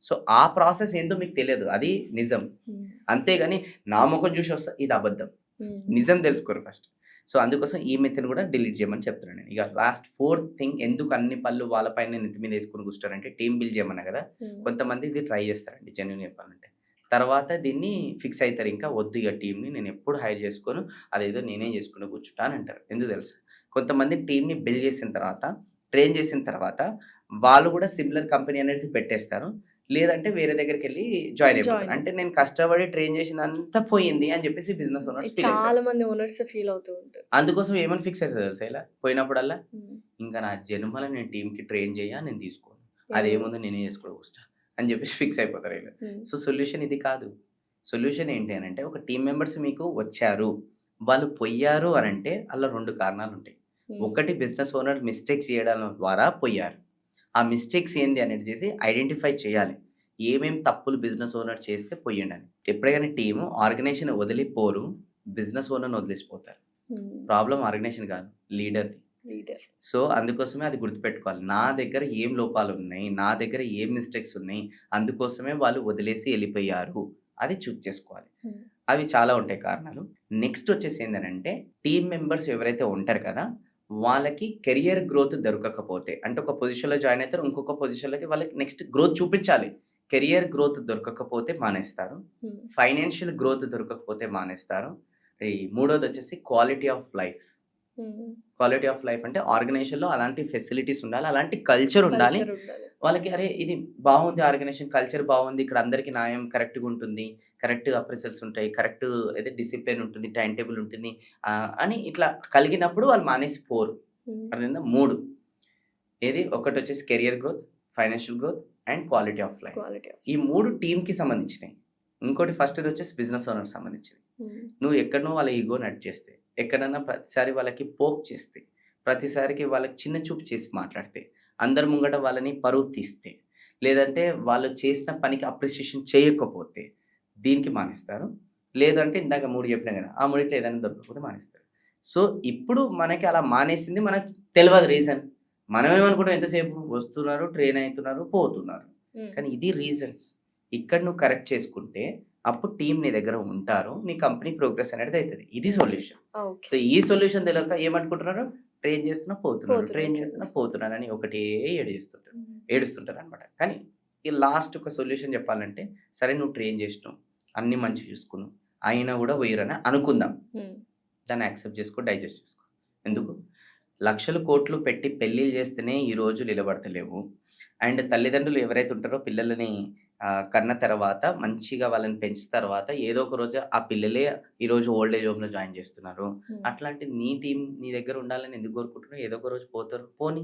So ఆ ప్రాసెస్ ఏంటో మీకు తెలియదు, అది నిజం. అంతేగాని నా ముఖం చూసి వస్తా, ఇది అబద్ధం. నిజం తెలుసుకోరు ఫస్ట్. సో అందుకోసం ఈ మెథడ్ కూడా డిలీట్ చేయమని చెప్తున్నాను నేను. ఇక లాస్ట్ 4th థింగ్, ఎందుకు అన్ని పళ్ళు వాళ్ళపైన నెత్తి మీద వేసుకుని కూర్చుంటారంటే టీమ్ బిల్డ్ చేయమన్నా కదా. కొంతమంది ఇది ట్రై చేస్తారండి, జెన్యూన్ చెప్పాలంటే. తర్వాత దీన్ని ఫిక్స్ అవుతారు, ఇంకా వద్దు ఇక టీమ్ని నేను ఎప్పుడు హైర్ చేసుకోను, అదేదో నేనే చేసుకుంటూ కూర్చుంటా అని అంటారు. ఎందుకు తెలుసు? కొంతమంది టీమ్ని బిల్డ్ చేసిన తర్వాత, ట్రైన్ చేసిన తర్వాత వాళ్ళు కూడా సిమిలర్ కంపెనీ అనేది పెట్టేస్తారు, లేదంటే వేరే దగ్గరికి వెళ్ళి జాయిన్ అయిపోతారు. అంటే నేను కష్టపడి ట్రైన్ చేసినంతా పోయింది అని చెప్పేసి బిజినెస్ ఓనర్స్ చాలా మంది ఓనర్స్ ఫీల్ అవుతూ ఉంటారు. అందుకోసం ఏమని ఫిక్స్ అవుతుంది తెలుసా? ఇలా పోయినప్పుడల్లా ఇంకా నా జన్మల నేను టీంకి ట్రైన్ నేను తీసుకోను, అదేముందో నేనే చేసుకోవడం వస్తా అని చెప్పేసి ఫిక్స్ అయిపోతారు వీళ్ళు. సో సొల్యూషన్ ఇది కాదు. సొల్యూషన్ ఏంటి అని అంటే, ఒక టీం మెంబర్స్ మీకు వచ్చారు, వాళ్ళు పోయారు అని అంటే అలా 2 కారణాలు ఉంటాయి. ఒకటి, బిజినెస్ ఓనర్ మిస్టేక్స్ చేయడం ద్వారా పోయారు. ఆ మిస్టేక్స్ ఏంది అనేది చేసి ఐడెంటిఫై చేయాలి. ఏమేమి తప్పులు బిజినెస్ ఓనర్ చేస్తే పోయండి అని. ఎప్పుడైనా టీము ఆర్గనైజేషన్ వదిలిపోరు, బిజినెస్ ఓనర్ని వదిలేసిపోతారు. ప్రాబ్లం ఆర్గనైజేషన్ కాదు, లీడర్ది. సో అందుకోసమే అది గుర్తుపెట్టుకోవాలి. నా దగ్గర ఏం లోపాలు ఉన్నాయి, నా దగ్గర ఏం మిస్టేక్స్ ఉన్నాయి, అందుకోసమే వాళ్ళు వదిలేసి వెళ్ళిపోయారు అది చూజ్ చేసుకోవాలి. అవి చాలా ఉంటాయి కారణాలు. నెక్స్ట్ వచ్చేసి ఏంటంటే టీమ్ మెంబర్స్ ఎవరైతే ఉంటారు కదా, వాళ్ళకి కెరియర్ గ్రోత్ దొరకకపోతే, అంటే ఒక పొజిషన్లో జాయిన్ అవుతారు, ఇంకొక పొజిషన్లోకి వాళ్ళకి నెక్స్ట్ గ్రోత్ చూపించాలి. కెరియర్ గ్రోత్ దొరకకపోతే మానేస్తారు, ఫైనాన్షియల్ గ్రోత్ దొరకకపోతే మానేస్తారు. ఈ మూడోది వచ్చేసి quality of life. Quality of life అంటే ఆర్గనైజేషన్లో అలాంటి ఫెసిలిటీస్ ఉండాలి, అలాంటి కల్చర్ ఉండాలి. వాళ్ళకి అరే ఇది బాగుంది, ఆర్గనైజేషన్ కల్చర్ బాగుంది, ఇక్కడ అందరికీ న్యాయం కరెక్ట్గా ఉంటుంది, కరెక్ట్ అప్రిసల్స్ ఉంటాయి, కరెక్ట్ ఏదో డిసిప్లిన్ ఉంటుంది, టైం టేబుల్ ఉంటుంది అని ఇట్లా కలిగినప్పుడు వాళ్ళు మానేసి పోరు. అర్థమైందా? 3 ఏది ఒకటి వచ్చేసి career growth, financial growth and quality of life. ఈ 3 టీమ్కి సంబంధించినవి. ఇంకోటి ఫస్ట్ వచ్చేసి బిజినెస్ ఓనర్కి సంబంధించింది. నువ్వు ఎక్కడనో వాళ్ళ ఈగో నట్ చేస్తే, ఎక్కడన్నా ప్రతిసారి వాళ్ళకి పోక్ చేస్తే, ప్రతిసారికి వాళ్ళకి చిన్న చూపు చేసి మాట్లాడితే, అందరి ముంగట వాళ్ళని పరువు తీస్తే, లేదంటే వాళ్ళు చేసిన పనికి అప్రిసియేషన్ చేయకపోతే దీనికి మానేస్తారు. లేదంటే ఇందాక 3 చెప్పినా కదా, ఆ 3 ఏదైనా దొరకకపోతే మానేస్తారు. సో ఇప్పుడు మనకి అలా మానేసింది మనకు తెలియదు రీజన్. మనమేమనుకుంటాం, ఎంతసేపు వస్తున్నారు, ట్రైన్ అవుతున్నారు, పోతున్నారు. కానీ ఇది రీజన్స్. ఇక్కడ నువ్వు కరెక్ట్ చేసుకుంటే అప్పుడు టీం నీ దగ్గర ఉంటారు, నీ కంపెనీ ప్రోగ్రెస్ అనేది అవుతుంది. ఇది సొల్యూషన్. సో ఈ సొల్యూషన్ తెలియక ఏమనుకుంటున్నారు, ట్రైన్ చేస్తున్నా పోతున్నారు, ట్రైన్ చేస్తున్నా పోతున్నారు అని ఒకటే ఏడుస్తుంటారు అనమాట. కానీ ఈ లాస్ట్ ఒక సొల్యూషన్ చెప్పాలంటే, సరే నువ్వు ట్రైన్ చేసినావు, అన్ని మంచి చూసుకున్నావు, అయినా కూడా పోయిరని అనుకుందాం. దాన్ని యాక్సెప్ట్ చేసుకో, డైజెస్ట్ చేసుకో. ఎందుకు లక్షలు కోట్లు పెట్టి పెళ్ళిళ్ళు చేస్తేనే ఈ రోజు నిలబడతలేవు. అండ్ తల్లిదండ్రులు ఎవరైతే ఉంటారో పిల్లలని కన్న తర్వాత మంచిగా వాళ్ళని పెంచిన తర్వాత ఏదో ఒక రోజు ఆ పిల్లలే ఈరోజు ఓల్డ్ ఏజ్ హోమ్లో జాయిన్ చేస్తున్నారు. అట్లాంటి నీ టీం నీ దగ్గర ఉండాలని ఎందుకు కోరుకుంటున్నారు? ఏదో ఒక రోజు పోతారు, పోని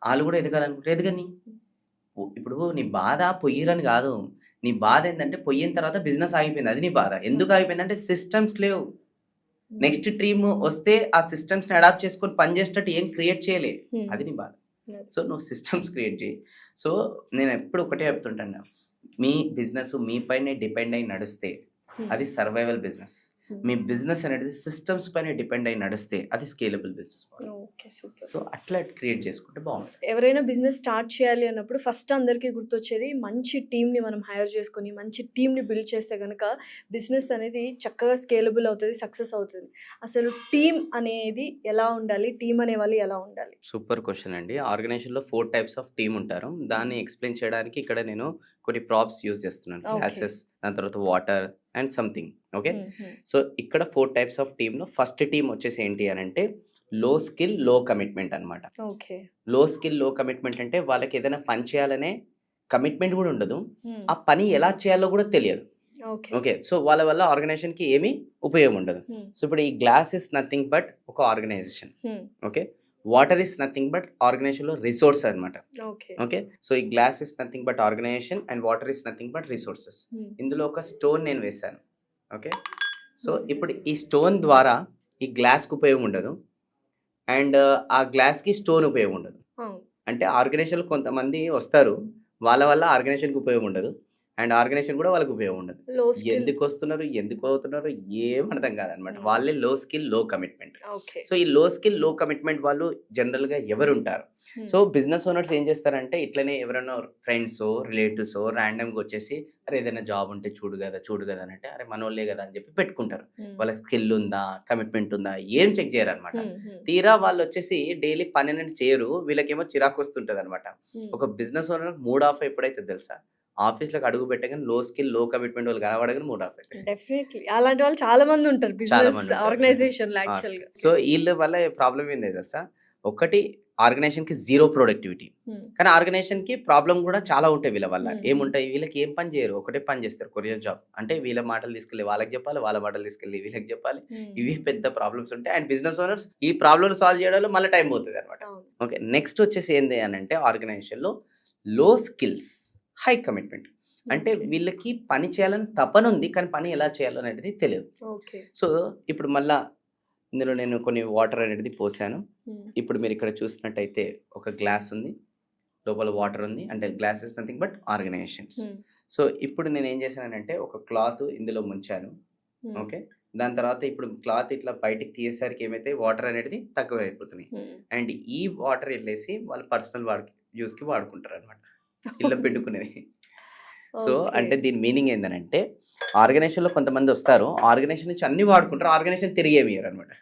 వాళ్ళు కూడా ఎదగాలనుకుంటారు, ఎదగని. ఇప్పుడు నీ బాధ పొయ్యిరని కాదు, నీ బాధ ఏంటంటే పొయ్యిన తర్వాత బిజినెస్ ఆగిపోయింది, అది నీ బాధ. ఎందుకు ఆగిపోయిందంటే సిస్టమ్స్ లేవు. నెక్స్ట్ టీమ్ వస్తే ఆ సిస్టమ్స్ని అడాప్ట్ చేసుకొని పనిచేసేటట్టు ఏం క్రియేట్ చేయలే, అది నీ బాధ. సో నువ్వు సిస్టమ్స్ క్రియేట్ చేయి. సో నేను ఎప్పుడు ఒకటే చెప్తుంటాను, మీ బిజినెస్ మీ పైనే డిపెండ్ అయి నడిస్తే అది సర్వైవల్ బిజినెస్. మీ బిజినెస్ అనేది సిస్టమ్స్ పైన డిపెండ్ అయి నడిస్తే అది స్కేలబుల్ బిజినెస్. సో అట్లా క్రియేట్ చేసుకుంటే బాగుంటుంది. ఎవరైనా బిజినెస్ స్టార్ట్ చేయాలి అన్నప్పుడు ఫస్ట్ అందరికీ గుర్తొచ్చేది మంచి టీంని మనం హైర్ చేసుకొని మంచి టీంని బిల్డ్ చేస్తే కనుక బిజినెస్ అనేది చక్కగా స్కేలబుల్ అవుతుంది, సక్సెస్ అవుతుంది. అసలు టీం అనేది ఎలా ఉండాలి, టీం అనే వాళ్ళు ఎలా ఉండాలి? సూపర్ క్వశ్చన్ అండి. ఆర్గనైజేషన్లో 4 టైప్స్ ఆఫ్ టీమ్ ఉంటారు. దాన్ని ఎక్స్ప్లెయిన్ చేయడానికి ఇక్కడ నేను కొన్ని ప్రాప్స్ యూజ్ చేస్తున్నాను. గ్లాసెస్, దాని తర్వాత water and something. Okay, so ఇక్కడ 4 టైప్స్ ఆఫ్ టీంలో ఫస్ట్ టీం వచ్చేసి ఏంటి అని అంటే లో స్కిల్ లో కమిట్మెంట్ అనమాట. లో స్కిల్ లో కమిట్మెంట్ అంటే వాళ్ళకి ఏదైనా పని చేయాలనే కమిట్మెంట్ కూడా ఉండదు, ఆ పని ఎలా చేయాలో కూడా తెలియదు. ఓకే, సో వాళ్ళ వల్ల ఆర్గనైజేషన్కి ఏమీ ఉపయోగం ఉండదు. సో ఇప్పుడు ఈ గ్లాస్ ఇస్ నథింగ్ బట్ ఒక organization. Okay, water is nothing but ఆర్గనైజేషన్లో రిసోర్స్ అనమాట. ఓకే, సో ఈ glass is nothing but organization and water is nothing but resources. ఇందులో ఒక స్టోన్ నేను వేశాను. ఓకే, సో ఇప్పుడు ఈ స్టోన్ ద్వారా ఈ గ్లాస్కి ఉపయోగం ఉండదు అండ్ ఆ గ్లాస్కి స్టోన్ ఉపయోగం ఉండదు. అంటే ఆర్గనైజేషన్లో కొంతమంది వస్తారు, వాళ్ళ వల్ల ఆర్గనైజేషన్కి ఉపయోగం ఉండదు అండ్ ఆర్గనైజేషన్ కూడా వాళ్ళకి ఉపయోగం ఉండదు. ఎందుకు వస్తున్నారు, ఎందుకు అవుతున్నారు ఏం అర్థం కాదనమాట. వాళ్ళే లో స్కిల్ లో కమిట్మెంట్. సో ఈ లో స్కిల్ లో కమిట్మెంట్ వాళ్ళు జనరల్గా ఎవరు ఉంటారు? సో బిజినెస్ ఓనర్స్ ఏం చేస్తారంటే ఇట్లనే ఎవరైనా ఫ్రెండ్స్ రిలేటివ్స్ ర్యాండమ్గా వచ్చేసి అరే ఏదైనా జాబ్ ఉంటే చూడు కదా అని అంటే అరే మనోళ్ళే కదా అని చెప్పి పెట్టుకుంటారు. వాళ్ళకి స్కిల్ ఉందా, కమిట్మెంట్ ఉందా ఏం చెక్ చేయరు అనమాట. తీరా వాళ్ళు వచ్చేసి డైలీ పని అనేది చేయరు, వీళ్ళకేమో చిరాకు వస్తుంటది అనమాట. ఒక బిజినెస్ ఓనర్ మూడ్ ఆఫ్ ఎప్పుడైతే తెలుసా, ఆఫీస్లోకి అడుగు పెట్టగానే లో స్కిల్ లో కమిట్మెంట్ వాళ్ళు కనబడగానే మూడ్ ఆఫ్ అవుతుంది. డెఫినెట్లీ అలాంటి వాళ్ళు చాలా మంది ఉంటారు బిజినెస్ ఆర్గనైజేషన్ లో యాక్చువల్గా. సో వీళ్ళ వల్ల ప్రాబ్లం ఏంది తెలుసా, ఒకటి ఆర్గనైజేషన్ కి 0 ప్రొడక్టివిటీ. కానీ ఆర్గనైజేషన్ కి ప్రాబ్లం కూడా చాలా ఉంటాయి వీళ్ళ వల్ల. ఏముంటాయి, వీళ్ళకి ఏం పని చేయరు, ఒకటే పని చేస్తారు, కొరియర్ జాబ్. అంటే వీళ్ళ మాటలు తీసుకెళ్ళి వాళ్ళకి చెప్పాలి, వాళ్ళ మాటలు తీసుకెళ్ళి వీళ్ళకి చెప్పాలి. ఇవి పెద్ద ప్రాబ్లమ్స్ ఉంటాయి అండ్ బిజినెస్ ఓనర్స్ ఈ ప్రాబ్లమ్ సాల్వ్ చేయడంలో మళ్ళీ టైం పోతుంది అనమాట. ఓకే, నెక్స్ట్ వచ్చేసి ఏంది అని అంటే ఆర్గనైజేషన్ లో లో స్కిల్స్ హై కమిట్మెంట్. అంటే వీళ్ళకి పని చేయాలని తపన ఉంది కానీ పని ఎలా చేయాలో అనేది తెలియదు. సో ఇప్పుడు మళ్ళా ఇందులో నేను కొన్ని వాటర్ అనేది పోసాను. ఇప్పుడు మీరు ఇక్కడ చూసినట్టయితే ఒక గ్లాస్ ఉంది, లోపల వాటర్ ఉంది, అంటే glass is nothing but organisations. So ఇప్పుడు నేను ఏం చేశానంటే ఒక క్లాత్ ఇందులో ముంచాను. ఓకే, దాని తర్వాత ఇప్పుడు క్లాత్ ఇట్లా బయటికి తీసేసరికి ఏమైతే వాటర్ అనేది తక్కువ అయిపోతున్నాయి అండ్ ఈ వాటర్ వెళ్ళేసి వాళ్ళు పర్సనల్ యూస్కి వాడుకుంటారు అనమాట, ఇళ్ళ పెట్టుకునేది. So okay. అంటే దీని మీనింగ్ ఏంటంటే ఆర్గనైజేషన్లో కొంతమంది వస్తారు, ఆర్గనైజేషన్ నుంచి అన్ని వాడుకుంటారు, ఆర్గనైజేషన్ తిరిగి ఏమి ఇయ్యరు అనమాట.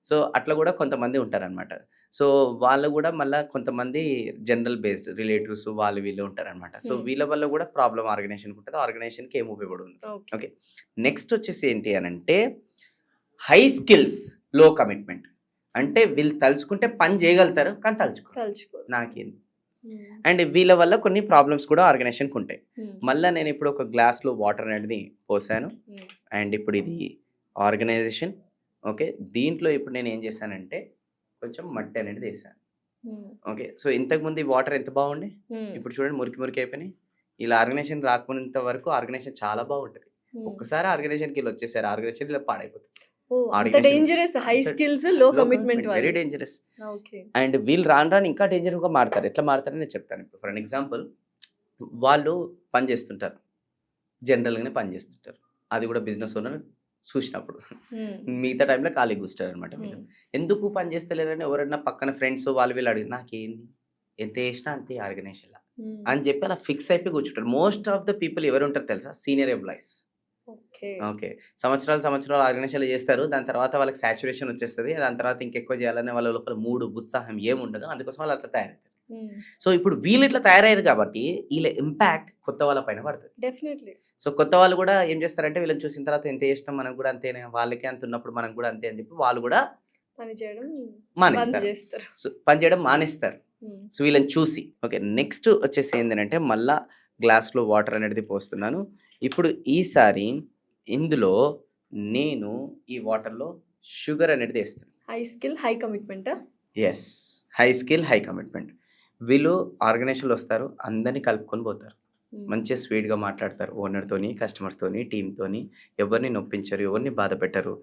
సో అట్లా కూడా కొంతమంది ఉంటారనమాట. సో వాళ్ళు కూడా మళ్ళీ కొంతమంది జనరల్ బేస్డ్ రిలేటివ్స్ వాళ్ళు వీళ్ళు ఉంటారనమాట. సో వీళ్ళ వల్ల కూడా ప్రాబ్లం ఆర్గనైజేషన్కి ఉంటుంది, ఆర్గనైజేషన్కి ఏం ఉపయోగపడుతుంది. ఓకే. ఓకే, నెక్స్ట్ వచ్చేసి ఏంటి అని అంటే హై స్కిల్స్ లో కమిట్మెంట్. అంటే వీళ్ళు తలుచుకుంటే పని చేయగలుగుతారు కానీ తలుచుకో. నాకేంది. అండ్ వీళ్ళ వల్ల కొన్ని ప్రాబ్లమ్స్ కూడా ఆర్గనైజేషన్కి ఉంటాయి. మళ్ళీ నేను ఇప్పుడు ఒక గ్లాస్లో వాటర్ అనేది పోసాను, అండ్ ఇప్పుడు ఇది ఆర్గనైజేషన్. ఓకే, దీంట్లో ఇప్పుడు నేను ఏం చేశానంటే కొంచెం మట్టి అనేది వేసాను. ఓకే, సో ఇంతకుముందు ఈ వాటర్ ఎంత బాగుండే, ఇప్పుడు చూడండి మురికి మురికి అయిపోయినాయి. ఇలా ఆర్గనైజేషన్ రాకున్నంత వరకు ఆర్గనైజేషన్ చాలా బాగుంటుంది. ఒక్కసారి ఆర్గనైజేషన్కి వీళ్ళు వచ్చేసారు, ఆర్గనైజేషన్ ఇలా పాడైపోతుంది. డేంజరస్ హై స్కిల్స్ లో commitment very dangerous. Okay. And వీళ్ళు రాను రాను ఇంకా డేంజర్గా మారుతారు. ఎట్లా మారుతారని నేను చెప్తాను. ఇప్పుడు ఫర్ అన్ ఎగ్జాంపుల్, వాళ్ళు పని చేస్తుంటారు, జనరల్గానే పని చేస్తుంటారు, అది కూడా బిజినెస్ ఓనర్ చూసినప్పుడు మిగతా టైంలో ఖాళీ కూర్చుంటారు అనమాట. వీళ్ళు ఎందుకు పని చేస్తలేరని ఎవరన్నా పక్కన ఫ్రెండ్స్ వాళ్ళు వీళ్ళు అడిగి నాకేంది ఎంత చేసినా అంతే ఆర్గనైజేషన్లో అని చెప్పి అలా ఫిక్స్ అయిపోయి కూర్చుంటారు. మోస్ట్ ఆఫ్ ద పీపుల్ ఎవరు ఉంటారు తెలుసా, సీనియర్ ఎంప్లాయీస్. ఓకే, సంవత్సరాలు ఆర్గనైజేషన్లో చేస్తారు, దాని తర్వాత వాళ్ళకి సాచురేషన్ వచ్చేస్తుంది, దాని తర్వాత ఇంకెక్కువ చేయాలనే వాళ్ళ లోపల మూడు ఉత్సాహం ఏముండదు, అందుకోసం వాళ్ళు అట్లా తయారవుతారు. సో ఇప్పుడు వీళ్ళు ఇట్లా తయారయ్యారు కాబట్టి వీళ్ళ ఇంపాక్ట్ కొత్త వాళ్ళ పైన పడుతుంది డెఫినెట్లీ. సో కొత్త వాళ్ళు కూడా ఏం చేస్తారంటే వీళ్ళని చూసిన తర్వాత ఎంత చేసినాం మనం కూడా అంతేనే, వాళ్ళకి అంత ఉన్నప్పుడు మనం కూడా అంతే అని చెప్పి వాళ్ళు కూడా పని చేయడం మానేస్తారు. సో పని చేయడం మానేస్తారు సో వీళ్ళని చూసి. ఓకే, నెక్స్ట్ వచ్చేసి ఏంటంటే మళ్ళా గ్లాస్లో వాటర్ అనేది పోస్తున్నాను. ఇప్పుడు ఈసారి ఇందులో నేను ఈ వాటర్లో షుగర్ అనేది వేస్తాను. High skill high commitment. Yes, high skill high commitment. వీళ్ళు ఆర్గనైజేషన్లో వస్తారు, అందరినీ కలుపుకొని పోతారు, మంచిగా స్వీట్గా మాట్లాడతారు, ఓనర్తోని, కస్టమర్తోని, టీంతోని, ఎవరిని నొప్పించరు, ఎవరిని బాధ పెట్టరు.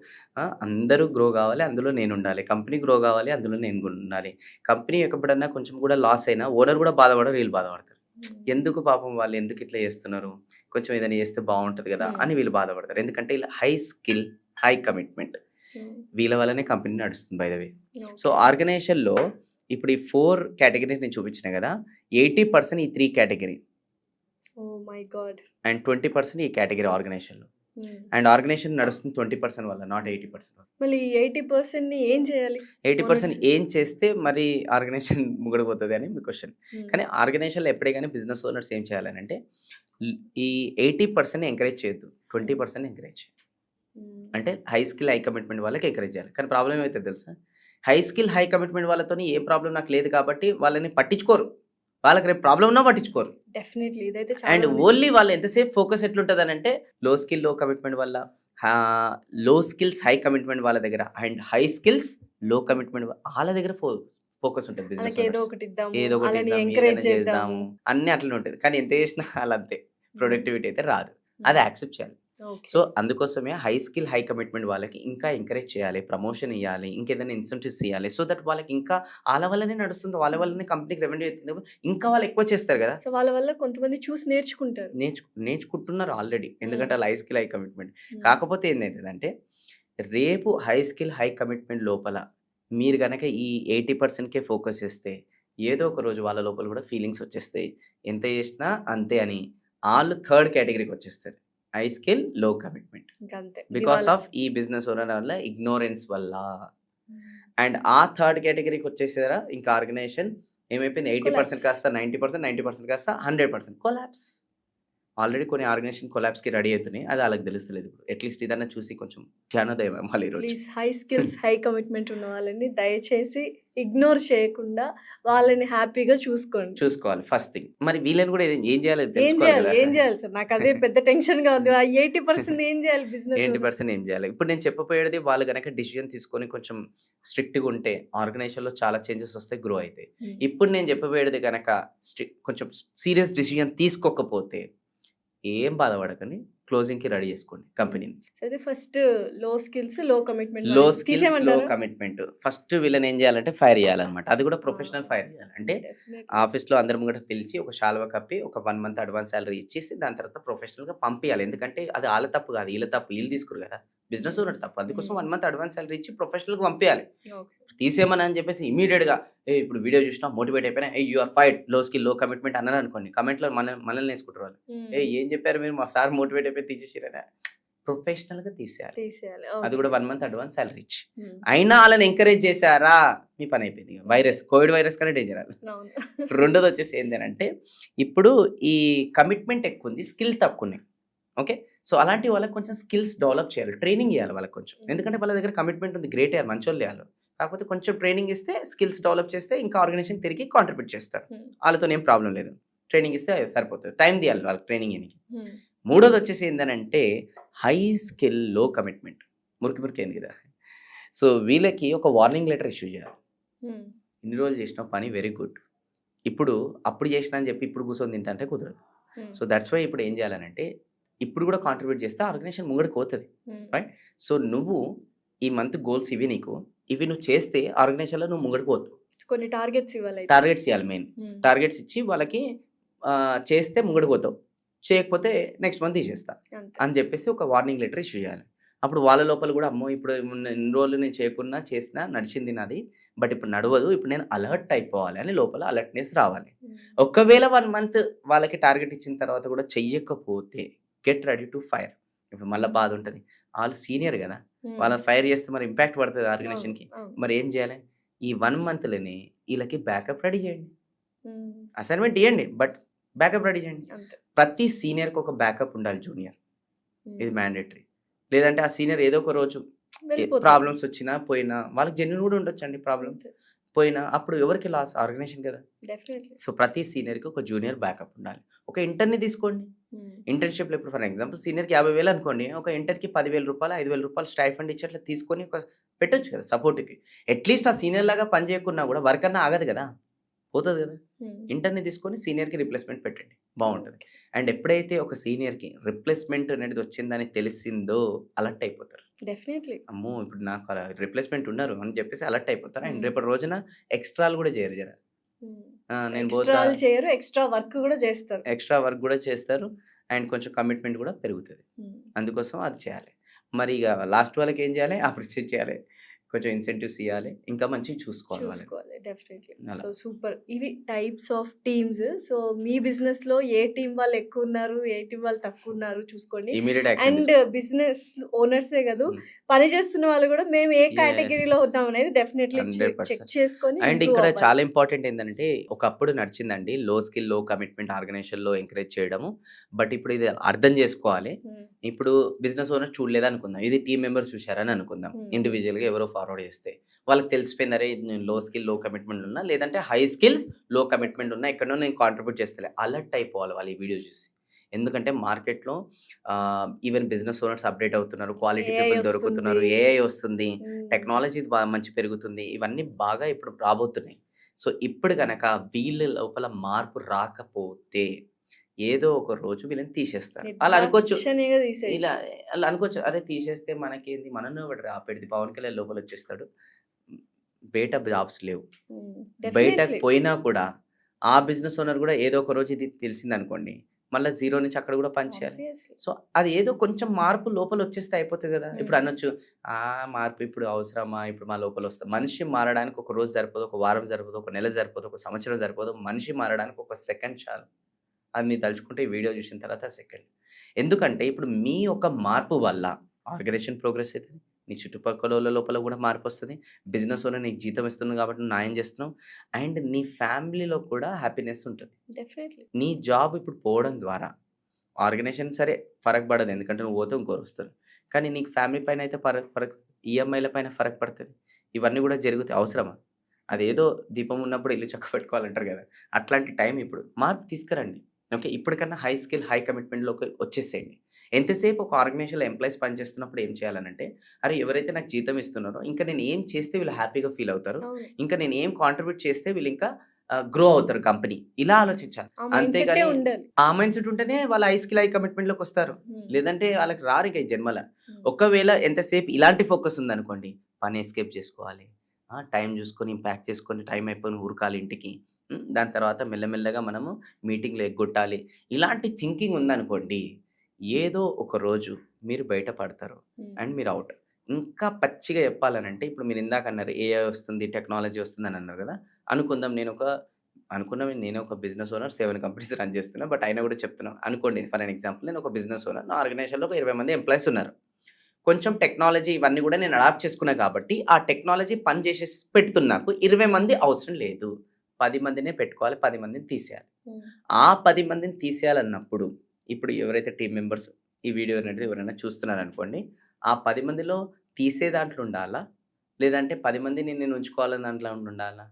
అందరూ గ్రో కావాలి, అందులో నేను ఉండాలి, కంపెనీ గ్రో కావాలి, అందులో నేను ఉండాలి. కంపెనీ ఎక్కడన్నా కొంచెం కూడా లాస్ అయినా ఓనర్ కూడా బాధపడరు, వీళ్ళు బాధపడతారు. ఎందుకు పాపం వాళ్ళు ఎందుకు ఇట్లా చేస్తున్నారు, కొంచెం ఏదైనా చేస్తే బాగుంటుంది కదా అని వీళ్ళు బాధపడతారు. ఎందుకంటే ఇలా హై స్కిల్ హై కమిట్మెంట్ వీళ్ళ వల్లనే కంపెనీ నడుస్తుంది బై ద వే. సో ఆర్గనైజేషన్లో ఇప్పుడు ఈ 4 కేటగిరీస్ నేను చూపించిన కదా, 80% ఈ 3 కేటగిరీ, అండ్ 20% ఈ కేటగిరీ ఆర్గనైజేషన్లో. అండ్ ఆర్గనైజేషన్ నడుస్తుంది 20% వల్ల, నాట్ 80%. మళ్ళీ 80% ఏం చేయాలి? 80% ఏం చేస్తే మరి ఆర్గనైజేషన్ ముగడిపోతుంది అని మీ క్వశ్చన్. కానీ ఆర్గనైజేషన్లో ఎప్పుడే కానీ బిజినెస్ ఓనర్స్ ఏం చేయాలని అంటే ఈ 80% ఎంకరేజ్ చేయొద్దు, 20% ఎంకరేజ్ చేయాలి. అంటే హై స్కిల్ హై కమిట్మెంట్ వాళ్ళకి ఎంకరేజ్ చేయాలి. కానీ ప్రాబ్లం ఏమైతే తెలుసా, హై స్కిల్ హై కమిట్మెంట్ వాళ్ళతో ఏ ప్రాబ్లం నాకు లేదు కాబట్టి వాళ్ళని పట్టించుకోరు, వాళ్ళకి రేపు ప్రాబ్లం ఉన్నా పట్టించుకోరు. డెఫినెట్లీ ఇదైతే అండ్ ఓన్లీ వాళ్ళు ఎంతసేపు ఫోకస్ ఎట్లుంటుంది అని అంటే లో స్కిల్ లో కమిట్మెంట్ వల్ల, లో స్కిల్స్ హై కమిట్మెంట్ వాళ్ళ దగ్గర, అండ్ హై స్కిల్స్ లో కమిట్మెంట్ వాళ్ళ దగ్గర ఫోకస్ ఉంటుంది. బిజినెస్ ఏదో ఒకటి చేద్దాము అన్ని అట్లనే ఉంటుంది. కానీ ఎంత చేసినా వాళ్ళు అంతే, ప్రొడక్టివిటీ అయితే రాదు, అది యాక్సెప్ట్ చేయాలి. సో అందుకోసమే హై స్కిల్ హై కమిట్మెంట్ వాళ్ళకి ఇంకా ఎంకరేజ్ చేయాలి, ప్రమోషన్ ఇవ్వాలి, ఇంకేదైనా ఇన్సెంటివ్స్ ఇవ్వాలి. సో దట్ వాళ్ళకి ఇంకా వాళ్ళ వల్లనే నడుస్తుంది, వాళ్ళ వల్లనే కంపెనీకి రెవెన్యూ అవుతుంది, ఇంకా వాళ్ళు ఎక్కువ చేస్తారు కదా. సో వాళ్ళ వల్ల కొంతమంది చూసి నేర్చుకుంటారు, నేర్చుకుంటున్నారు ఆల్రెడీ, ఎందుకంటే హై స్కిల్ హై కమిట్మెంట్. కాకపోతే ఏంటంటే రేపు హై స్కిల్ హై కమిట్మెంట్ లోపల మీరు కనుక ఈ 80%కే ఫోకస్ చేస్తే ఏదో ఒక రోజు వాళ్ళ లోపల కూడా ఫీలింగ్స్ వచ్చేస్తాయి, ఎంత చేసినా అంతే అని. వాళ్ళు 3rd కేటగిరీకి వచ్చేస్తారు, హై స్కిల్ లో కమిట్మెంట్, బికాస్ ఆఫ్ ఈ బిజినెస్ ఓనర్ వల్ల ఇగ్నోరెన్స్ వల్ల. అండ్ ఆ 3rd కేటగిరీకి వచ్చేసారా ఇంకా ఆర్గనైజేషన్ ఏమైపోయింది, 80% కాస్త 90%, 90% కాస్త 100% కొలాప్స్. ఆల్రెడీ కొన్ని ఆర్గనైజేషన్ కొలాప్స్కి రెడీ అవుతున్నాయి, అది వాళ్ళకి తెలుస్తలేదు. ఇప్పుడు అట్లీస్ట్ ఇదన్నా చూసి కొంచెం జ్ఞానోదయం మళ్ళీ ఈరోజు. Please high skills high commitment ఉన్న వాళ్ళని దయచేసి ఇగ్నోర్ చేయకుండా వాళ్ళని హ్యాపీగా చూసుకోవాలి ఫస్ట్ థింగ్. మరి వీళ్ళని కూడా ఏం చేయాలి ఏం చేయాలి సార్, నాకు అదే పెద్ద టెన్షన్ గా ఉంది. 80% ఏం చేయాలి బిజినెస్, 80% ఏం చేయాలి? ఇప్పుడు నేను చెప్పబోయేది వాళ్ళు కనుక డిసిజన్ తీసుకొని కొంచెం స్ట్రిక్ట్గా ఉంటే ఆర్గనైజేషన్లో చాలా చేంజెస్ వస్తాయి, గ్రో అవుతాయి. ఇప్పుడు నేను చెప్పబోయేది కనుక కొంచెం సీరియస్ డిసిజన్ తీసుకోకపోతే ఏం బాధపడకండి, క్లోజింగ్కి రెడీ చేసుకోండి కంపెనీని. ఫస్ట్ లో స్కిల్స్ లో కమిట్మెంట్, లో కమిట్మెంట్ ఫస్ట్ వీళ్ళని ఏం చేయాలంటే ఫైర్ చేయాలన్నమాట. అది కూడా ప్రొఫెషనల్ ఫైర్ చేయాలి. అంటే ఆఫీస్లో అందరం కూడా పిలిచి ఒక శాల్వా కప్పి ఒక 1 month అడ్వాన్స్ సాలరీ ఇచ్చేసి దాని తర్వాత ప్రొఫెషనల్గా పంపించాలి. ఎందుకంటే అది వాళ్ళ తప్పు కాదు, వీళ్ళ తప్పు, వీళ్ళు తీసుకురు కదా, బిజినెస్ ఓనర్ తప్పు. అందుకోసం 1 మంత్ అడ్వాన్స్ సాలరీ ఇచ్చి ప్రొఫెషనల్‌గా పంపియాలి. ఓకే. తీసేయమని అని చెప్పేసి ఇమ్మీడియేట్‌గా ఇప్పుడు వీడియో చూసినా మోటివేట్ అయిపోయినా యూ ఆర్ ఫైర్డ్, లో స్కిల్, లో కమిట్మెంట్ అన్నారనుకోండి, కామెంట్‌లో మనల్ని వేసుకుంటారు వాళ్ళు. ఏం చెప్పారు మీరు, మా సార్ మోటివేట్ అయిపోయి తీసేసిరని. ప్రొఫెషనల్‌గా తీసేయాలి. తీసేయాలి. అది ఓకే. కూడా 1 మంత్ అడ్వాన్స్ సాలరీ ఇచ్చి. హ్మ్. అయినా వాళ్ళని ఎంకరేజ్ చేశారా, మీ పని అయిపోయింది. ఇక వైరస్, కోవిడ్ వైరస్ కన్నా డేంజర్ అది. అవును. రెండోది వచ్చేసి ఏంటంటే ఇప్పుడు ఈ కమిట్మెంట్ ఎక్కువ ఉంది, స్కిల్ తక్కువ ఉన్నాయి. ఓకే, సో అలాంటి వాళ్ళకి కొంచెం స్కిల్స్ డెవలప్ చేయాలి, ట్రైనింగ్ ఇవ్వాలి వాళ్ళకి కొంచెం. ఎందుకంటే వాళ్ళ దగ్గర కమిట్మెంట్ ఉంది, గ్రేట్ అయ్యారు, మంచోళ్ళు వాళ్ళు. కాకపోతే కొంచెం ట్రైనింగ్ ఇస్తే, స్కిల్స్ డెవలప్ చేస్తే ఇంకా ఆర్గనైజేషన్ తిరిగి కాంట్రిబ్యూట్ చేస్తారు. హ్మ్. వాళ్ళతో ఏం ప్రాబ్లం లేదు, ట్రైనింగ్ ఇస్తే సరిపోతుంది. టైం తీయాలి వాళ్ళకి ట్రైనింగ్ ఇనికి. హ్మ్. మూడోది వచ్చేసి ఏంటంటే హై స్కిల్, లో కమిట్మెంట్. మురికి అయింది కదా. సో వీళ్ళకి ఒక వార్నింగ్ లెటర్ ఇష్యూ చేయాలి. హ్మ్. ఇన్ని రోజులు చేసిన పని వెరీ గుడ్, ఇప్పుడు అప్పుడు చేసిన అని చెప్పి ఇప్పుడు కూర్చొని తింటా అంటే కుదరదు. హ్మ్. సో దట్స్ వై ఇప్పుడు ఏం చేయాలనంటే ఇప్పుడు కూడా కాంట్రిబ్యూట్ చేస్తే ఆర్గనైజేషన్ ముంగడికి పోతుంది. హ్మ్. రైట్. సో నువ్వు ఈ మంత్ గోల్స్ ఇవి, ఇవి నువ్వు చేస్తే ఆర్గనైజేషన్లో నువ్వు ముంగడికి పోతావు. కొన్ని టార్గెట్స్ ఇవ్వాలి అయితే. టార్గెట్స్ ఇవ్వాలి, మెయిన్ హ్మ్. టార్గెట్స్ ఇచ్చి వాళ్ళకి చేస్తే ముంగడికి పోతావు, చేయకపోతే నెక్స్ట్ మంత్ తీసేస్తా అంతే. అని చెప్పేసి ఒక వార్నింగ్ లెటర్ ఇష్యూ చేయాలి. అప్పుడు వాళ్ళ లోపల కూడా అమ్మో ఇప్పుడు ఇన్ని రోజులు నేను చేయకున్నా చేసినా నడిచింది నాది, బట్ ఇప్పుడు నడవదు, ఇప్పుడు నేను అలర్ట్ అయిపోవాలి అని లోపల అలర్ట్నెస్ రావాలి. హ్మ్. ఒకవేళ 1 మంత్ వాళ్ళకి టార్గెట్ ఇచ్చిన తర్వాత కూడా చెయ్యకపోతే గెట్ రెడీ టు ఫైర్. ఇప్పుడు మళ్ళీ బాధ ఉంటుంది, వాళ్ళు సీనియర్ కదా, హ్మ్. వాళ్ళని ఫైర్ చేస్తే మరి ఇంపాక్ట్ పడుతుంది అవును. ఆర్గనైజేషన్కి. అవును. మరి ఏం చేయాలి, ఈ 1 మంత్లోనే వీళ్ళకి బ్యాకప్ రెడీ చేయండి, హ్మ్. అసైన్మెంట్ ఇవ్వండి, బట్ బ్యాకప్ రెడీ చేయండి. అంతే. ప్రతి సీనియర్కి ఒక బ్యాకప్ ఉండాలి, జూనియర్, ఇది హ్మ్. మ్యాండేటరీ. లేదంటే ఆ సీనియర్ ఏదో ఒక రోజు వెళ్ళిపోతారు. ప్రాబ్లమ్స్ వచ్చినా పోయినా, వాళ్ళకి జెన్యున్ కూడా ఉండొచ్చండి ప్రాబ్లమ్, అంతే. పోయినా అప్పుడు ఎవరికి లాస్, ఆర్గనైజేషన్ కదా. డెఫినెట్లీ. సో ప్రతి సీనియర్కి ఒక జూనియర్ బ్యాకప్ ఉండాలి. ఒక ఇంటర్ని తీసుకోండి, హ్మ్. ఇంటర్న్షిప్లో ఇప్పుడు ఫర్ ఎగ్జాంపుల్ సీనియర్కి 50,000 అనుకోండి, ఒక ఇంటర్కి 10,000 రూపాయలు, 5,000 రూపాయలు స్టైఫండ్ ఇచ్చి అట్లా తీసుకొని ఒక పెట్టొచ్చు కదా సపోర్ట్కి. అట్లీస్ట్ ఆ సీనియర్ లాగా పని చేయకున్నా కూడా వర్క్ అన్నా ఆగదు కదా, పోతుంది కదా. హ్మ్. ఇంటర్ని తీసుకొని సీనియర్కి రిప్లేస్మెంట్ పెట్టండి, బాగుంటుంది. అండ్ ఎప్పుడైతే ఒక సీనియర్కి రిప్లేస్మెంట్ అనేది వచ్చిందని తెలిసిందో అలర్ట్ అయిపోతారు. డెఫినెట్లీ. అమ్మో ఇప్పుడు నాకు అలా రిప్లేస్మెంట్ ఉన్నారు అని చెప్పేసి అలర్ట్ అయిపోతారు. అండ్ హ్మ్. రేపటి రోజున ఎక్స్ట్రాలు కూడా చేయరు జర. హ్మ్. నేను పోతా, ఎక్స్ట్రాలు చేయరు, ఎక్స్ట్రా వర్క్ కూడా చేస్తారు. ఎక్స్ట్రా వర్క్ కూడా చేస్తారు, అండ్ కొంచెం కమిట్మెంట్ కూడా పెరుగుతుంది. హ్మ్. అందుకోసం అది చేయాలి. మరి ఇక లాస్ట్ వాళ్ళకి ఏం చేయాలి, అప్రిషియేట్ చేయాలి, కొంచెం ఇన్సెంటివ్స్ ఇవ్వాలి, ఇంకా మంచిగా చూసుకోవాలి వాళ్ళని. చూసుకోవాలి డెఫినెట్లీ. అలా. So super. ఇవి టైప్స్ ఆఫ్ టీమ్స్. సో మీ బిజినెస్ లో ఏ టీం వాళ్ళు ఎక్కువ ఉన్నారు, ఏ టీం వాళ్ళు తక్కువ ఉన్నారు చూసుకోండి. ఇమీడియట్ యాక్షన్ అండ్ బిజినెస్ ఓనర్సే కాదు, పని చేస్తున్న వాళ్ళు కూడా మేము ఏ కేటగిరీలో ఉన్నాం అనేది డెఫినెట్లీ 100%. చెక్ చేసుకొని అండ్ improve ఇక్కడ అవ్వాలి. చాలా ఇంపార్టెంట్ ఏంటంటే ఒకప్పుడు నడిచిందండి లో స్కిల్, లో కమిట్మెంట్ ఆర్గనైజేషన్లో ఎంకరేజ్ చేయడము. బట్ ఇప్పుడు ఇది అర్థం చేసుకోవాలి. Hmm. ఇప్పుడు బిజినెస్ ఓనర్ చూడలేదు అనుకుందాం, ఇది టీమ్ మెంబర్స్ చూశారని అనుకుందాం. ఇండివిజువల్గా ఎవరో ఫార్వర్డ్ చేస్తే వాళ్ళకి తెలిసిపోయిందరే నేను లో స్కిల్, లో కమిట్మెంట్ ఉన్నా, లేదంటే హై స్కిల్స్, లో కమిట్మెంట్ ఉన్నా, ఎక్కడో నేను కాంట్రిబ్యూట్ చేస్తలే, అలర్ట్ అయిపోవాలి వాళ్ళు ఈ వీడియో చూసి. ఎందుకంటే మార్కెట్లో ఈవెన్ బిజినెస్ ఓనర్స్ అప్డేట్ అవుతున్నారు, క్వాలిటీ AI పీపుల్ వస్తుంది. దొరుకుతున్నారు, ఏఐ వస్తుంది, Hmm. టెక్నాలజీ బాగా మంచి పెరుగుతుంది, ఇవన్నీ బాగా ఇప్పుడు రాబోతున్నాయి. సో ఇప్పుడు కనుక వీళ్ళ లోపల మార్పు రాకపోతే ఏదో ఒక రోజు వీళ్ళని తీసేస్తారు. అలా అనుకోవచ్చు, నిర్దాక్షిణ్యంగా తీసేయచ్చు. ఇలా అలా అనుకోవచ్చు, అరే తీసేస్తే మనకేంది, మనను ఎవడు ఆపేది, పవన్ కళ్యాణ్ లోపల వచ్చేస్తాడు. బయట జాబ్స్ లేవు, Hmm. బయటకు Definitely. పోయినా కూడా ఆ బిజినెస్ ఓనర్ కూడా ఏదో ఒక రోజు ఇది తెలిసింది అనుకోండి, మళ్ళీ జీరో నుంచి అక్కడ కూడా పని చేయాలి. Obviously. సో అది ఏదో కొంచెం మార్పు లోపల వచ్చేస్తే అయిపోతుంది కదా. ఇప్పుడు అనొచ్చు, ఆ మార్పు ఇప్పుడు అవసరమా, ఇప్పుడు మా లోపల వస్తాం. మనిషి మారడానికి ఒక రోజు సరిపోదు, ఒక వారం సరిపోదు, ఒక నెల సరిపోదు, ఒక సంవత్సరం సరిపోదు. మనిషి మారడానికి ఒక సెకండ్ చాలు. అది మీరు తలుచుకుంటే ఈ వీడియో చూసిన తర్వాత సెకండ్. ఎందుకంటే ఇప్పుడు మీ ఒక మార్పు వల్ల ఆర్గనైజేషన్ ప్రోగ్రెస్ అవుతుంది, నీ చుట్టుపక్కల వాళ్ళ లోపల కూడా మార్పు వస్తుంది, బిజినెస్ ఓనర్ నీకు జీతం ఇస్తుంది కాబట్టి నువ్వు న్యాయం చేస్తున్నావు, అండ్ నీ ఫ్యామిలీలో కూడా హ్యాపీనెస్ ఉంటుంది. Definitely. నీ జాబ్ ఇప్పుడు పోవడం ద్వారా ఆర్గనైజేషన్ సరే ఫరక్ పడదు, ఎందుకంటే నువ్వు పోతే ఇంకోరు వస్తారు, కానీ నీకు ఫ్యామిలీ పైన అయితే ఫరక్ ఈఎంఐల పైన ఫరక్ పడుతుంది. ఇవన్నీ కూడా జరుగుతాయి, అవసరమా? అదేదో దీపం ఉన్నప్పుడు ఇల్లు చక్క పెట్టుకోవాలంటారు కదా, అట్లాంటి టైం ఇప్పుడు. మార్పు తీసుకురండి. ఓకే, ఇప్పటికన్నా హై స్కిల్, హై కమిట్మెంట్లోకి వచ్చేసేయండి. ఎంతసేపు ఒక ఆర్గనైజేషన్లో ఎంప్లాయీస్ పనిచేస్తున్నప్పుడు ఏం చేయాలనంటే, అరే ఎవరైతే నాకు జీతం ఇస్తున్నారో ఇంకా నేను ఏం చేస్తే వీళ్ళు హ్యాపీగా ఫీల్ అవుతారు, అవును. ఇంకా నేను ఏం కాంట్రిబ్యూట్ చేస్తే వీళ్ళు ఇంకా గ్రో అవుతారు కంపెనీ, ఇలా ఆలోచించాలి. ఆ మైండ్ సెట్టే అంతేగాని ఉండాలి. ఆ మైండ్ సెట్ ఉంటేనే వాళ్ళ హై స్కిల్, హై కమిట్మెంట్లోకి వస్తారు, Hmm. లేదంటే వాళ్ళకి రారు ఇక ఈ జన్మల. Hmm. ఒకవేళ ఎంతసేపు ఇలాంటి ఫోకస్ ఉందనుకోండి, పని ఎస్కేప్ చేసుకోవాలి, టైం చూసుకొని ప్యాక్ చేసుకొని టైం అయిపోయి ఉరకాలి ఇంటికి, దాని తర్వాత మెల్లమెల్లగా మనము మీటింగ్లో ఎగ్గొట్టాలి, ఇలాంటి థింకింగ్ ఉందనుకోండి, ఏదో ఒక రోజు మీరు బయట పడతారు అండ్ మీరు అవుట్. ఇంకా పచ్చిగా చెప్పాలనంటే ఇప్పుడు మీరు ఇందాక అన్నారు ఏఐ వస్తుంది, టెక్నాలజీ వస్తుందని అన్నారు కదా! అనుకుందాం నేను ఒక బిజినెస్ ఓనర్ 7 కంపెనీస్ రన్ చేస్తున్నా. బట్ అయినా కూడా చెప్తున్నా. అనుకోండి ఫర్ ఎన్ ఎగ్జాంపుల్ నేను ఒక బిజినెస్ ఓనర్. నా ఆర్గనైజేషన్‌లో ఒక 20 మంది ఎంప్లాయీస్ ఉన్నారు. కొంచెం టెక్నాలజీ ఇవన్నీ కూడా నేను అడాప్ట్ చేసుకున్నా కాబట్టి ఆ టెక్నాలజీ పని చేసేసి పెడుతున్నా. నాకు 20 మంది అవసరం లేదు. 10 మందినే పెట్టుకోవాలి. 10 మందిని తీసేయాలి. ఆ 10 మందిని తీసేయాలన్నప్పుడు ఇప్పుడు ఎవరైతే టీమ్ మెంబర్స్ ఈ వీడియో అనేది ఎవరైనా చూస్తున్నారనుకోండి. ఆ 10 మందిలో తీసే దాంట్లో ఉండాలా? లేదంటే 10 మందిని నేను ఉంచుకోవాలని దాంట్లో ఉండాలా?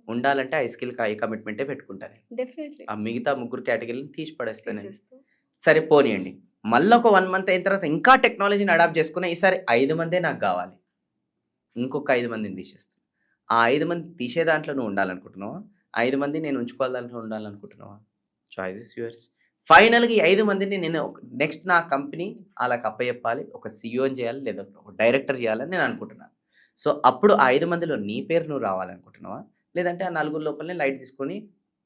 ఉండాలంటే ఐ స్కిల్, ఐ కమిట్మెంటే పెట్టుకుంటాను. డెఫినెట్లీ ఆ మిగతా ముగ్గురు కేటగిరీని తీసి పడేస్తాను నేను. తీసేస్తాం. సరే పోనీయండి. మళ్ళీ ఒక 1 మంత్ అయిన తర్వాత ఇంకా టెక్నాలజీని అడాప్ట్ చేసుకున్నా. ఈసారి 5 మందే నాకు కావాలి. ఇంకొక 5 మందిని తీసేస్తా. ఆ 5 మంది తీసే దాంట్లో నువ్వు ఉండాలనుకుంటున్నావా? 5 మంది నేను ఉంచుకోవాలి దాంట్లో ఉండాలనుకుంటున్నావా? Choice is yours. ఫైనల్‌గా ఈ 5 మందిని నేను నెక్స్ట్ నా కంపెనీ ఆళ్ళకి అప్పజెప్పాలి. ఒక సీఈఓని చేయాలి లేదా ఒక డైరెక్టర్ చేయాలని నేను అనుకుంటున్నా. సో, అప్పుడు ఆ 5 మందిలో నీ పేరు నువ్వు రావాలనుకుంటున్నావా? లేదంటే ఆ నలుగురు లోపలనే లైట్ తీసుకొని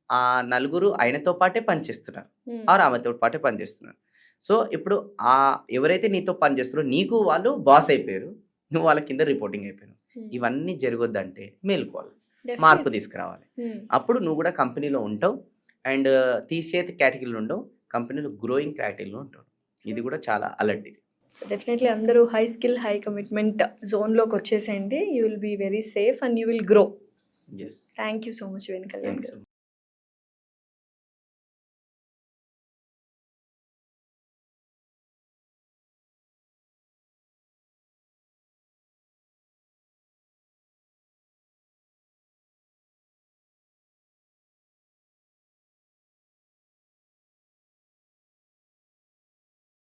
ఆ నలుగురు ఆయనతో పాటే పనిచేస్తున్నారు. ఆర్ ఆమెతో పాటే పనిచేస్తున్నారు. సో, ఇప్పుడు ఎవరైతే నీతో పనిచేస్తున్నారో నీకు వాళ్ళు బాస్ అయిపోయారు. నువ్వు వాళ్ళ కింద రిపోర్టింగ్ అయిపోయావు. ఇవన్నీ జరగొద్దంటే మేలుకోవాలి. మార్పు తీసుకురావాలి. అప్పుడు నువ్వు కూడా కంపెనీలో ఉంటావు. అండ్ తీసే కేటగిరీలో ఉండవు. కంపెనీలో గ్రోయింగ్ కేటగిరీలో ఉంటావు. ఇది కూడా చాలా అలర్ట్ ఇది. సో డెఫినెట్లీ అందరూ హై స్కిల్, హై కమిట్మెంట్ జోన్‌లోకి వచ్చేసేయండి. You will be very safe and you will grow. Yes. Thank you so much Venkat thanks. గారు.